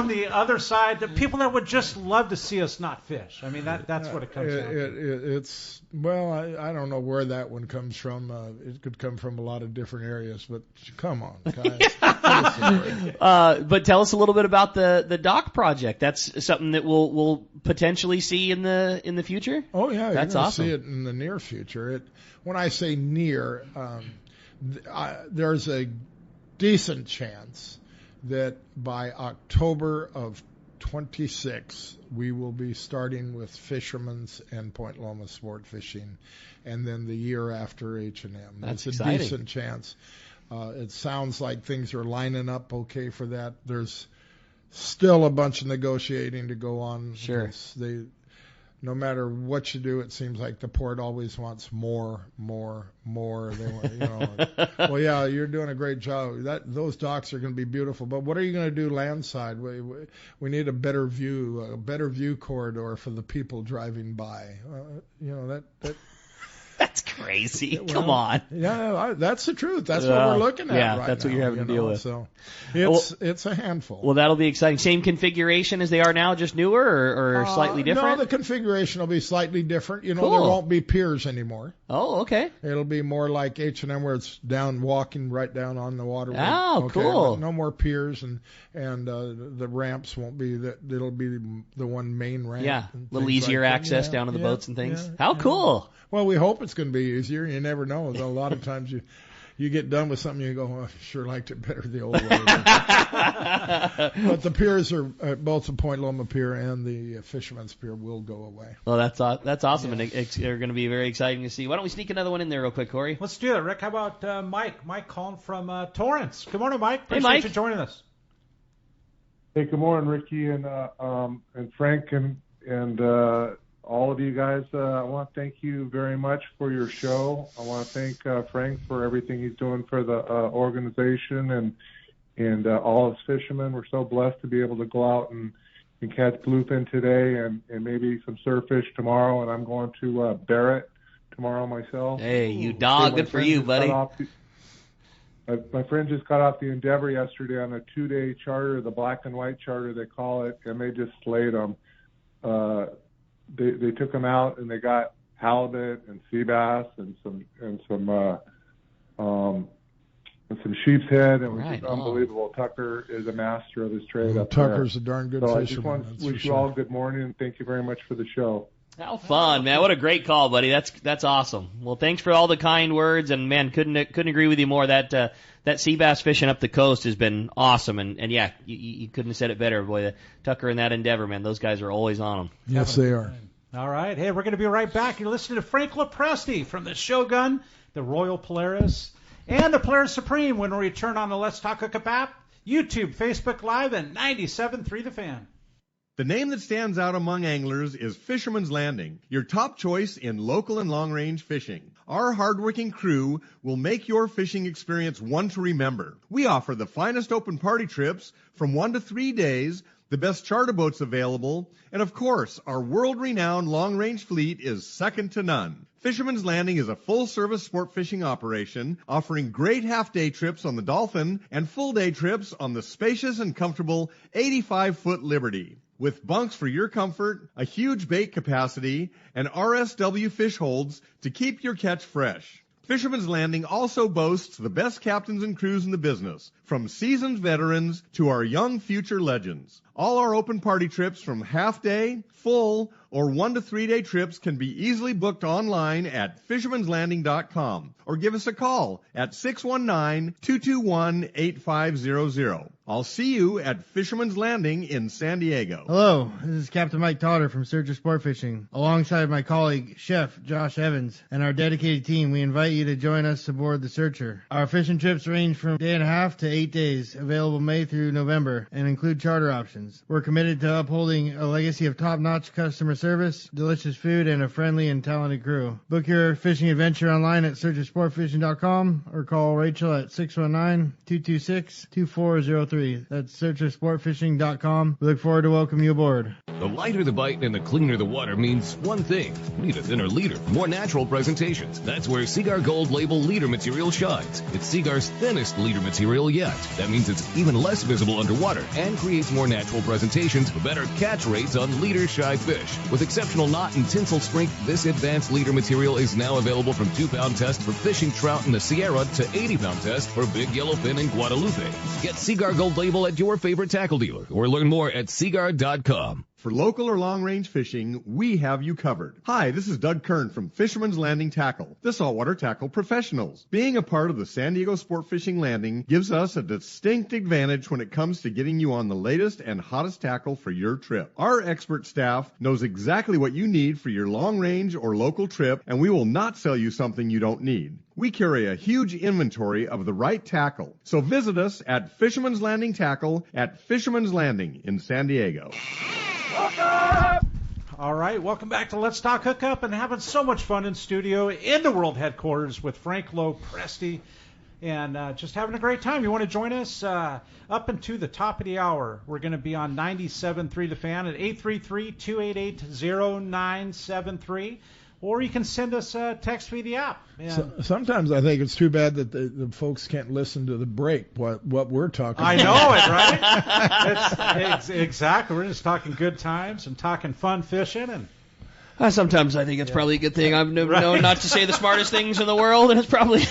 the other side. The people that would just love to see us not fish. I mean, that's what it comes down to. I don't know where that one comes from. It could come from a lot of different areas, but come on, guys. But tell us a little bit about the dock project. That's something that we'll potentially see in the future. Oh yeah, that's you're awesome. See it in the near future. When I say near. There's a decent chance that by October of 26 we will be starting with Fisherman's and Point Loma sport fishing, and then the year after H&M. That's it's exciting. A decent chance. It sounds like things are lining up okay for that. There's still a bunch of negotiating to go on. Sure. no matter what you do, it seems like the port always wants more. They want, well, yeah, you're doing a great job. Those docks are going to be beautiful, but what are you going to do landside? We need a better view corridor for the people driving by. That's crazy. Come on. Yeah, that's the truth. That's what we're looking at right now. Yeah, that's what you're having to deal with. So it's a handful. Well, that'll be exciting. Same configuration as they are now, just newer or slightly different? No, the configuration will be slightly different. Cool. There won't be piers anymore. Oh, okay. It'll be more like H&M where it's walking right down on the waterway. Oh, okay, cool. No more piers, and the ramps won't be that. It'll be the one main ramp. Yeah, a little easier access down to the boats and things. How cool. Well, we hope it's going to be easier. You never know. A lot of times you get done with something, you go, I sure liked it better the old way. But the piers are both the Point Loma Pier and the Fisherman's Pier will go away. Well, that's awesome, and they're going to be very exciting to see. Why don't we sneak another one in there real quick, Corey? Let's do it, Rick. How about Mike? Mike calling from Torrance. Good morning, Mike. Hey, Mike. Appreciate you joining us. Hey, good morning, Ricky and Frank and all of you guys. I want to thank you very much for your show. I want to thank Frank for everything he's doing for the organization and all of his fishermen. We're so blessed to be able to go out and catch bluefin today and maybe some surffish tomorrow. And I'm going to Barrett tomorrow myself. Hey, you dog. Good for you, buddy. My friend just got off the Endeavor yesterday on a 2-day charter, the black and white charter they call it, and they just slayed them. They took them out and they got halibut and sea bass and some sheep's head, and it was just unbelievable. Tucker is a master of his trade up there. Tucker's a darn good fisherman. I just want to wish you all good morning and thank you very much for the show. How fun, man. What a great call, buddy. That's awesome. Well, thanks for all the kind words, and man, couldn't agree with you more. That sea bass fishing up the coast has been awesome, and yeah, you couldn't have said it better, boy. The Tucker and that Endeavor, man, those guys are always on them. Yes, they are. All right. Hey, we're going to be right back. You're listening to Frank Preste from the Shogun, the Royal Polaris, and the Polaris Supreme when we return on the Let's Talk Hookup app, YouTube, Facebook Live, and 97.3 The Fan. The name that stands out among anglers is Fisherman's Landing, your top choice in local and long-range fishing. Our hardworking crew will make your fishing experience one to remember. We offer the finest open party trips from 1 to 3 days, the best charter boats available, and of course, our world-renowned long-range fleet is second to none. Fisherman's Landing is a full-service sport fishing operation offering great half-day trips on the Dolphin and full-day trips on the spacious and comfortable 85-foot Liberty. With bunks for your comfort, a huge bait capacity, and RSW fish holds to keep your catch fresh. Fisherman's Landing also boasts the best captains and crews in the business, from seasoned veterans to our young future legends. All our open party trips from half-day, full, or 1 to 3 day trips can be easily booked online at fishermanslanding.com or give us a call at 619-221-8500. I'll see you at Fisherman's Landing in San Diego. Hello, this is Captain Mike Totter from Searcher Sport Fishing. Alongside my colleague, Chef Josh Evans, and our dedicated team, we invite you to join us aboard the Searcher. Our fishing trips range from 1.5 to 8 days, available May through November, and include charter options. We're committed to upholding a legacy of top-notch customer service, delicious food, and a friendly and talented crew. Book your fishing adventure online at searchersportfishing.com or call Rachel at 619-226-2403. That's searchersportfishing.com. We look forward to welcoming you aboard. The lighter the bite and the cleaner the water means one thing. You need a thinner leader, more natural presentations. That's where Seaguar Gold Label leader material shines. It's Seaguar's thinnest leader material yet. That means it's even less visible underwater and creates more natural presentations for better catch rates on leader-shy fish. With exceptional knot and tinsel strength, this advanced leader material is now available from 2-pound test for fishing trout in the Sierra to 80-pound test for big yellowfin in Guadalupe. Get Seaguar Gold Label at your favorite tackle dealer or learn more at seaguar.com. For local or long-range fishing, we have you covered. Hi, this is Doug Kern from Fisherman's Landing Tackle, the saltwater tackle professionals. Being a part of the San Diego Sport Fishing Landing gives us a distinct advantage when it comes to getting you on the latest and hottest tackle for your trip. Our expert staff knows exactly what you need for your long-range or local trip, and we will not sell you something you don't need. We carry a huge inventory of the right tackle. So visit us at Fisherman's Landing Tackle at Fisherman's Landing in San Diego. All right, welcome back to Let's Talk Hookup, and having so much fun in studio in the world headquarters with Frank Lowe, Preste, and just having a great time. You want to join us up into the top of the hour? We're going to be on 97.3 The Fan at 833-288-0973, or you can send us a text via the app. Sometimes I think it's too bad that the folks can't listen to the break, what we're talking about. I know it, right? Exactly. We're just talking good times and talking fun fishing. And sometimes I think it's probably a good thing. I've known not to say the smartest things in the world, and it's probably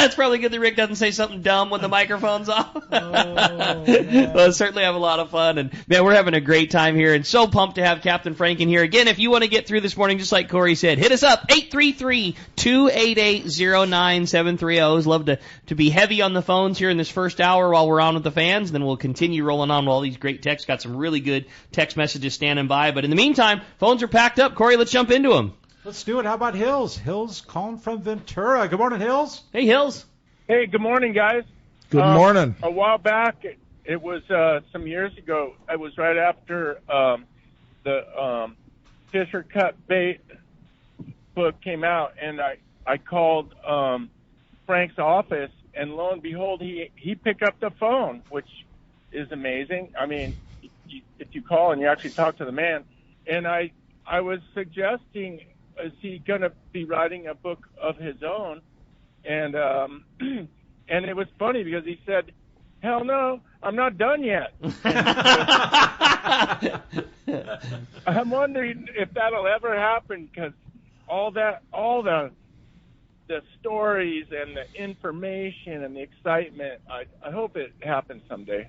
it's probably good that Rick doesn't say something dumb when the microphone's off. We'll certainly have a lot of fun, and man, we're having a great time here, and so pumped to have Captain Frank in here. Again, if you want to get through this morning, just like Corey said, hit us up, 833-288-0973. I always love to be heavy on the phones here in this first hour while we're on with the fans, and then we'll continue rolling on with all these great texts. Got some really good text messages standing by, but in the meantime, phones are packed up. Corey, let's jump into them. Let's do it. How about Hills? Hills calling from Ventura. Good morning, Hills. Hey, Hills. Hey, good morning, guys. Good morning. A while back, it was some years ago. It was right after the Fisher Cut Bait book came out, and I called Frank's office, and lo and behold, he picked up the phone, which is amazing. I mean, if you call and you actually talk to the man, and I was suggesting, is he going to be writing a book of his own? And and it was funny because he said, hell no, I'm not done yet. I'm wondering if that'll ever happen, because all the stories and the information and the excitement, I hope it happens someday.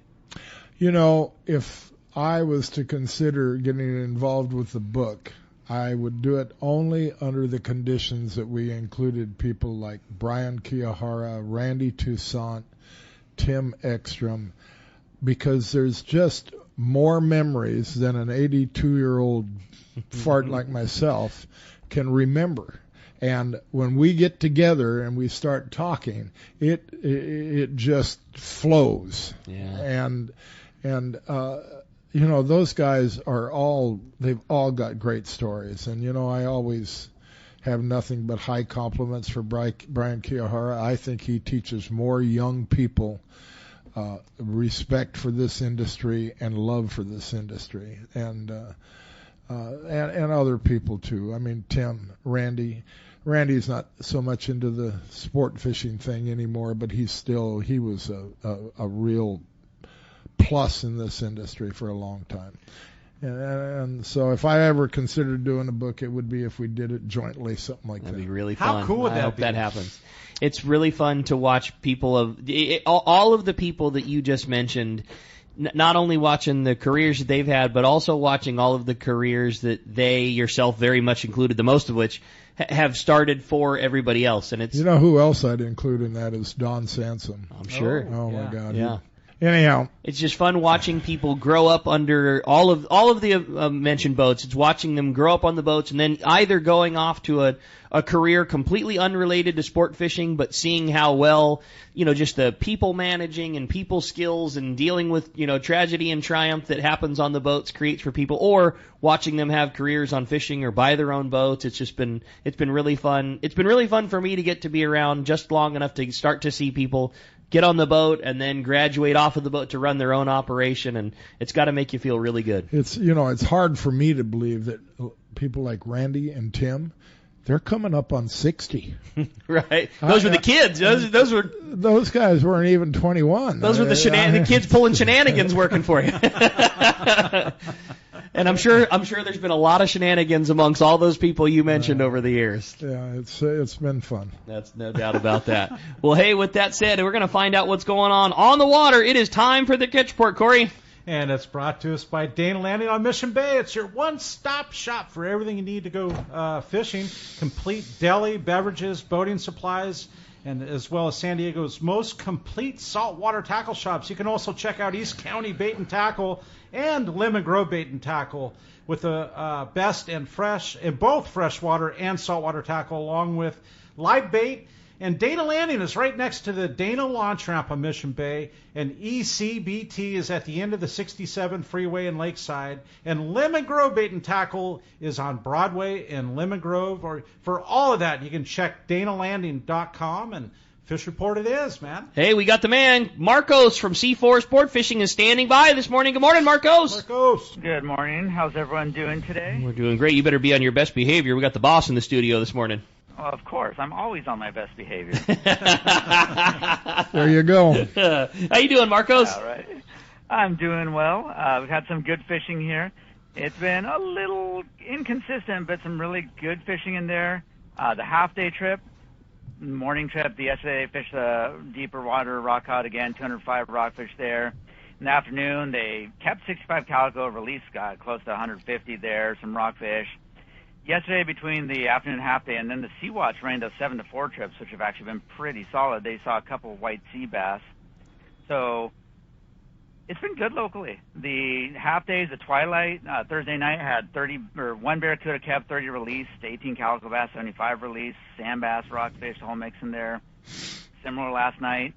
You know, if I was to consider getting involved with the book, I would do it only under the conditions that we included people like Brian Kiyahara, Randy Toussaint, Tim Ekstrom, because there's just more memories than an 82-year-old fart like myself can remember. And when we get together and we start talking, it just flows. Yeah. And you know, those guys they've all got great stories. And, you know, I always have nothing but high compliments for Brian Kiyahara. I think he teaches more young people respect for this industry and love for this industry. And other people too. I mean, Tim, Randy's not so much into the sport fishing thing anymore, but he was a real plus in this industry for a long time. And so if I ever considered doing a book, it would be if we did it jointly, something like that. That'd be really fun. How cool would that be? I hope that happens. It's really fun to watch all of the people that you just mentioned, not only watching the careers that they've had, but also watching all of the careers that they, yourself very much included, the most of which have started for everybody else. And it's, you know who else I'd include in that is Don Sansom. I'm sure. Oh my God. Yeah. Anyhow, it's just fun watching people grow up under all of the mentioned boats. It's watching them grow up on the boats and then either going off to a career completely unrelated to sport fishing, but seeing how well, you know, just the people managing and people skills and dealing with, you know, tragedy and triumph that happens on the boats creates for people, or watching them have careers on fishing or buy their own boats. It's been really fun. It's been really fun for me to get to be around just long enough to start to see people get on the boat and then graduate off of the boat to run their own operation, and it's got to make you feel really good. It's hard for me to believe that people like Randy and Tim, they're coming up on 60. Right. Those were the kids. Those guys weren't even 21. Those were the kids pulling shenanigans working for you. And I'm sure there's been a lot of shenanigans amongst all those people you mentioned over the years. Yeah, it's been fun. That's no doubt about that. Well, hey, with that said, we're going to find out what's going on the water. It is time for the Catch Report, Corey. And it's brought to us by Dana Landing on Mission Bay. It's your one-stop shop for everything you need to go fishing. Complete deli, beverages, boating supplies, and as well as San Diego's most complete saltwater tackle shops. You can also check out East County Bait and Tackle and Lemon Grove Bait and Tackle with the best and fresh in both freshwater and saltwater tackle, along with live bait And Dana Landing is right next to the Dana Launch Ramp on Mission Bay, and ECBT is at the end of the 67 freeway in Lakeside, and Lemon Grove Bait and Tackle is on Broadway in Lemon Grove. Or for all of that, you can check DanaLanding.com, and Fish Report it is, man. Hey, we got the man. Marcos from C4 Sport Fishing is standing by this morning. Good morning, Marcos. Marcos. Good morning. How's everyone doing today? We're doing great. You better be on your best behavior. We got the boss in the studio this morning. Well, of course. I'm always on my best behavior. There you go. How you doing, Marcos? All right. I'm doing well. We've had some good fishing here. It's been a little inconsistent, but some really good fishing in there. The half-day trip, morning trip, yesterday they fished the deeper water rock cod again, 205 rockfish there. In the afternoon, they kept 65 calico, released close to 150 there, some rockfish. Yesterday, between the afternoon half day and then the Sea Watch ran those 7 to 4 trips, which have actually been pretty solid. They saw a couple of white sea bass. So it's been good locally. The half days, the twilight, Thursday night had 1 barracuda kept, 30 released, 18 calico bass, 75 released, sand bass, rockfish, the whole mix in there. Similar last night,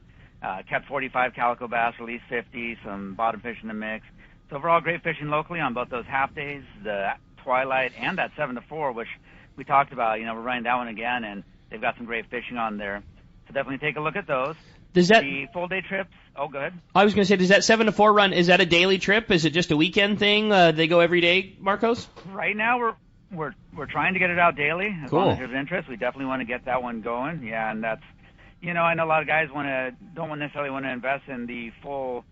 kept 45 calico bass, released 50, some bottom fish in the mix. So overall, great fishing locally on both those half days, the twilight and that 7 to 4, which we talked about. We're running that one again, and they've got some great fishing on there. So definitely take a look at those. The full day trips? Oh, go ahead. I was going to say, does that 7 to 4 run, is that a daily trip? Is it just a weekend thing? They go every day, Marcos? Right now, we're trying to get it out daily. As Cool. long as there's interest, we definitely want to get that one going. Yeah, and that's, I know a lot of guys don't necessarily want to invest in the full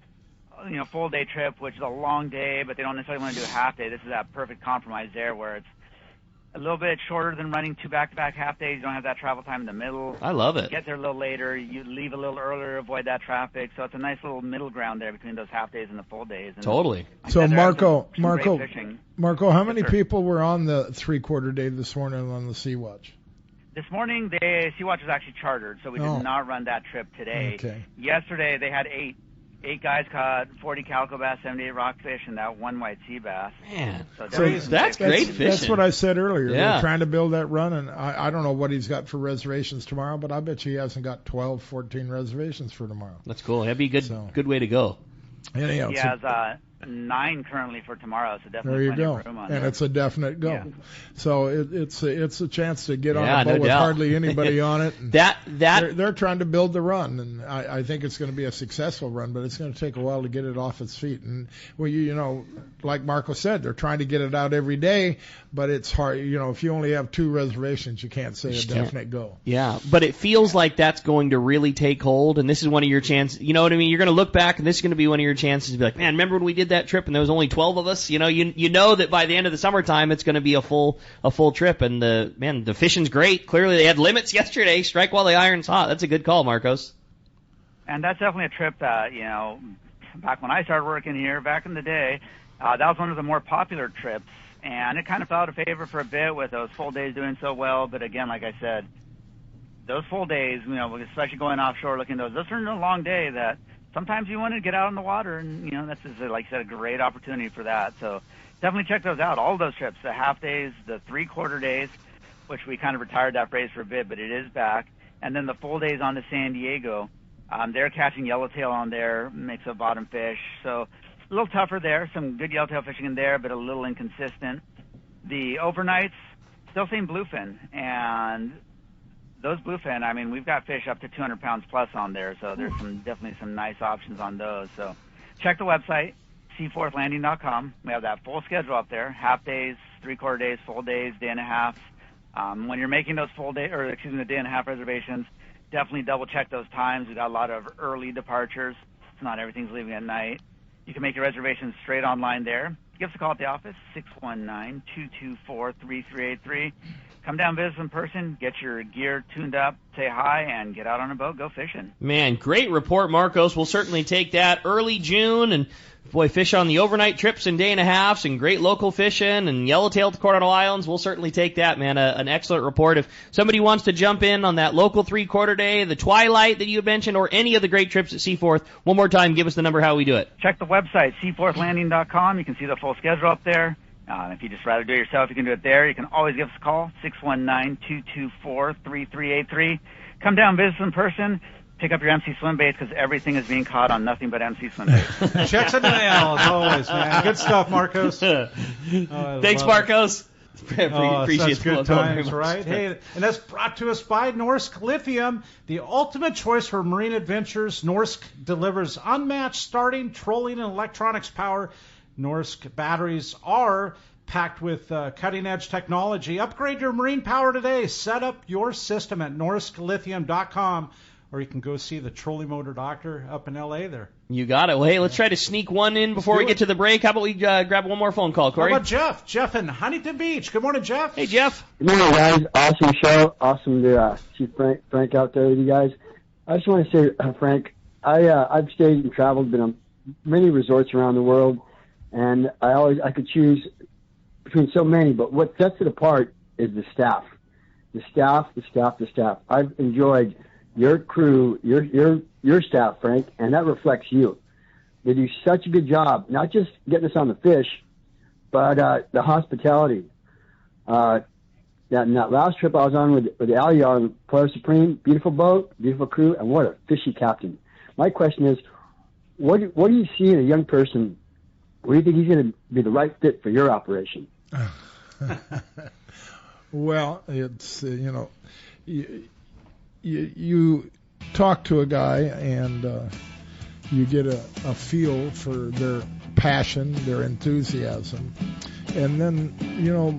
day trip, which is a long day, but they don't necessarily want to do a half day. This is that perfect compromise there, where it's a little bit shorter than running 2 back-to-back half days. You don't have that travel time in the middle. I love it. You get there a little later. You leave a little earlier, avoid that traffic. So it's a nice little middle ground there between those half days and the full days. And totally. So Marco, how many Yes, sir. people were on the 3/4 day this morning on the Sea Watch? This morning, the Sea Watch was actually chartered, so we did not run that trip today. Okay. Yesterday, they had 8 guys caught 40 calico bass, 78 rockfish, and that 1 white sea bass. Man, so that's great fishing. That's what I said earlier. Yeah. They're trying to build that run, and I don't know what he's got for reservations tomorrow, but I bet you he hasn't got 12, 14 reservations for tomorrow. That's cool. That'd be a good way to go. Anyhow, he has 9 currently for tomorrow, so definitely there you plenty go, of room on and there. it's a definite go. Yeah. So it's a chance to get on Yeah, a boat no with doubt. hardly anybody on it. And That they're trying to build the run, and I think it's going to be a successful run, but it's going to take a while to get it off its feet. And like Marco said, they're trying to get it out every day, but it's hard. If you only have 2 reservations, you can't say a definite go. Yeah, but it feels like that's going to really take hold, and this is one of your chances. You know what I mean? You're going to look back, and this is going to be one of your chances to be like, man, remember when we did that trip and there was only 12 of us? You know that by the end of the summertime it's going to be a full trip, and the fishing's great. Clearly they had limits yesterday. Strike while the iron's hot. That's a good call, Marcos. And that's definitely a trip that, back when I started working here back in the day, that was one of the more popular trips. And it kind of fell out of favor for a bit with those full days doing so well. But again, like I said, those full days, especially going offshore looking at those are a long day that sometimes you want to get out on the water. And, that's just, like I said, a great opportunity for that. So definitely check those out. All those trips, the half days, the 3/4 days, which we kind of retired that phrase for a bit, but it is back. And then the full days on to San Diego. They're catching yellowtail on there, mix of bottom fish. So a little tougher there. Some good yellowtail fishing in there, but a little inconsistent. The overnights, still seeing bluefin. And those bluefin, we've got fish up to 200 pounds plus on there. So there's definitely some nice options on those. So check the website, seaforthlanding.com. We have that full schedule up there. Half days, 3/4 days, full days, day and a half. When you're making those the day and a half reservations, definitely double check those times. We've got a lot of early departures, so not everything's leaving at night. You can make your reservations straight online there. Give us a call at the office, 619-224-3383. Come down, visit in person, get your gear tuned up, say hi, and get out on a boat, go fishing. Man, great report, Marcos. We'll certainly take that. Early June, and fish on the overnight trips and day and a halves, and great local fishing, and yellowtail to Coronado Islands. We'll certainly take that, man. An excellent report. If somebody wants to jump in on that local 3/4 day, the twilight that you had mentioned, or any of the great trips at Seaforth, one more time, give us the number how we do it. Check the website, seaforthlanding.com. You can see the full schedule up there. If you just rather do it yourself, you can do it there. You can always give us a call, 619-224-3383. Come down, visit us in person. Pick up your MC swim baits because everything is being caught on nothing but MC swim baits. Checks in the mail as always, man. Good stuff, Marcos. Thanks, Marcos. Appreciate such good times, right? Hey, and that's brought to us by Norsk Lithium, the ultimate choice for marine adventures. Norsk delivers unmatched starting, trolling, and electronics power. Norsk batteries are packed with cutting-edge technology. Upgrade your marine power today. Set up your system at norsklithium.com, or you can go see the trolley motor doctor up in L.A. there. You got it. Well, hey, let's try to sneak one in before we get to the break. How about we grab one more phone call, Corey? How about Jeff? Jeff in Huntington Beach. Good morning, Jeff. Hey, Jeff. Good morning, guys. Awesome show. Awesome to see Frank out there with you guys. I just want to say, Frank, I've stayed and traveled, been on many resorts around the world, and I could choose between so many, but what sets it apart is the staff. The staff. I've enjoyed your crew, your staff, Frank, and that reflects you. They do such a good job, not just getting us on the fish, but the hospitality. That last trip I was on with the Alliar on the Polaris Supreme, beautiful boat, beautiful crew, and what a fishy captain. My question is, what do you see in a young person? What do you think he's going to be the right fit for your operation? Well, it's you talk to a guy and you get a feel for their passion, their enthusiasm, and then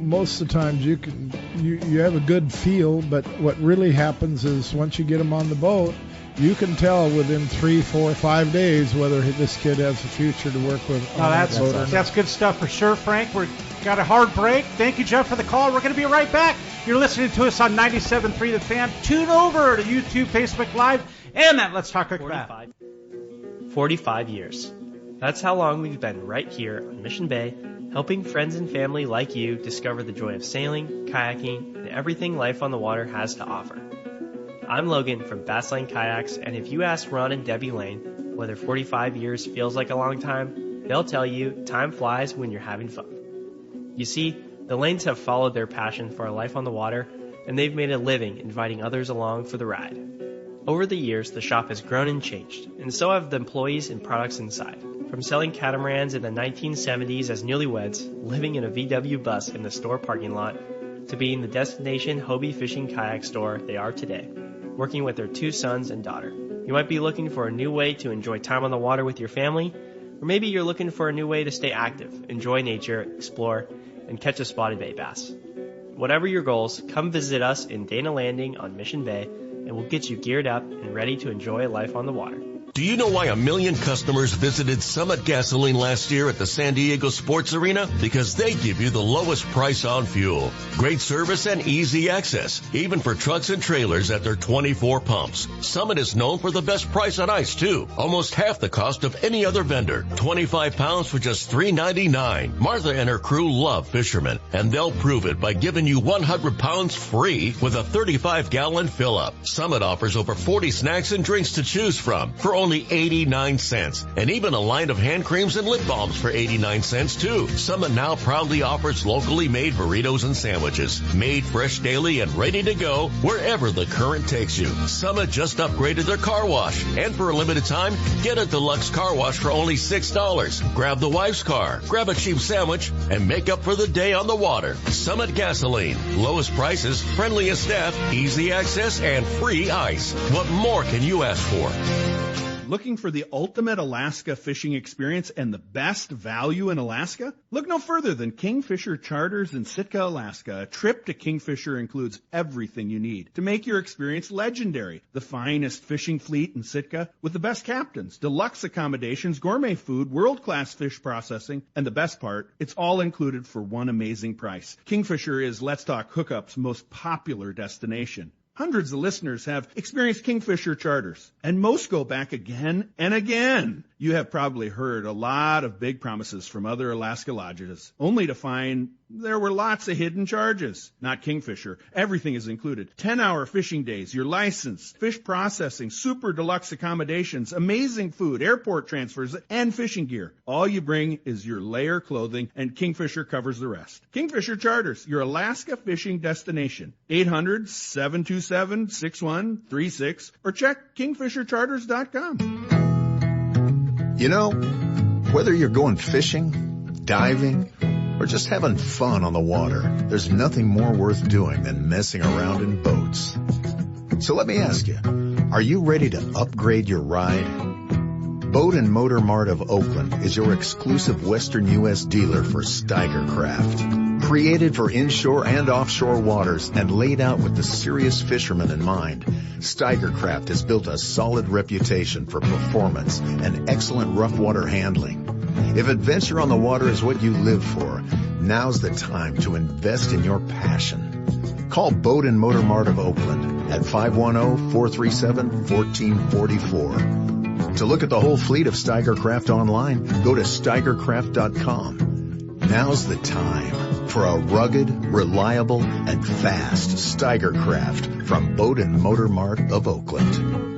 most of the times you have a good feel. But what really happens is once you get them on the boat, you can tell within 3, 4, 5 days whether this kid has a future to work with. That's good stuff for sure, Frank. We've got a hard break. Thank you, Jeff, for the call. We're going to be right back. You're listening to us on 97.3 The Fan. Tune over to YouTube, Facebook Live, and that Let's Talk Hookup. 45 years. That's how long we've been right here on Mission Bay, helping friends and family like you discover the joy of sailing, kayaking, and everything life on the water has to offer. I'm Logan from Bass Lane Kayaks, and if you ask Ron and Debbie Lane whether 45 years feels like a long time, they'll tell you time flies when you're having fun. You see, the Lanes have followed their passion for a life on the water, and they've made a living inviting others along for the ride. Over the years, the shop has grown and changed, and so have the employees and products inside. From selling catamarans in the 1970s as newlyweds, living in a VW bus in the store parking lot, to being the destination Hobie fishing kayak store they are today, working with their 2 sons and daughter. You might be looking for a new way to enjoy time on the water with your family, or maybe you're looking for a new way to stay active, enjoy nature, explore, and catch a spotted bay bass. Whatever your goals, come visit us in Dana Landing on Mission Bay, and we'll get you geared up and ready to enjoy life on the water. Do you know why 1 million customers visited Summit Gasoline last year at the San Diego Sports Arena? Because they give you the lowest price on fuel. Great service and easy access, even for trucks and trailers at their 24 pumps. Summit is known for the best price on ice, too. Almost half the cost of any other vendor. 25 pounds for just $3.99. Martha and her crew love fishermen, and they'll prove it by giving you 100 pounds free with a 35-gallon fill-up. Summit offers over 40 snacks and drinks to choose from for only 89 cents. And even a line of hand creams and lip balms for 89 cents too. Summit now proudly offers locally made burritos and sandwiches. Made fresh daily and ready to go wherever the current takes you. Summit just upgraded their car wash. And for a limited time, get a deluxe car wash for only $6. Grab the wife's car, grab a cheap sandwich, and make up for the day on the water. Summit Gasoline. Lowest prices, friendliest staff, easy access, and free ice. What more can you ask for? Looking for the ultimate Alaska fishing experience and the best value in Alaska? Look no further than Kingfisher Charters in Sitka, Alaska. A trip to Kingfisher includes everything you need to make your experience legendary. The finest fishing fleet in Sitka with the best captains, deluxe accommodations, gourmet food, world-class fish processing, and the best part, it's all included for one amazing price. Kingfisher is Let's Talk Hookup's most popular destination. Hundreds of listeners have experienced Kingfisher Charters, and most go back again and again. You have probably heard a lot of big promises from other Alaska lodges, only to find there were lots of hidden charges. Not Kingfisher. Everything is included. 10-hour fishing days, your license, fish processing, super deluxe accommodations, amazing food, airport transfers, and fishing gear. All you bring is your layer clothing, and Kingfisher covers the rest. Kingfisher Charters, your Alaska fishing destination. 800-727-6136 or check kingfishercharters.com. You know, whether you're going fishing, diving, or just having fun on the water, there's nothing more worth doing than messing around in boats. So let me ask you, are you ready to upgrade your ride? Boat and Motor Mart of Oakland is your exclusive Western U.S. dealer for Steiger Craft. Created for inshore and offshore waters and laid out with the serious fisherman in mind, Steiger Craft has built a solid reputation for performance and excellent rough water handling. If adventure on the water is what you live for, now's the time to invest in your passion. Call Boat and Motor Mart of Oakland at 510-437-1444. To look at the whole fleet of Steiger Craft online, go to steigercraft.com. Now's the time for a rugged, reliable, and fast Steiger Craft from Boat and Motor Mart of Oakland.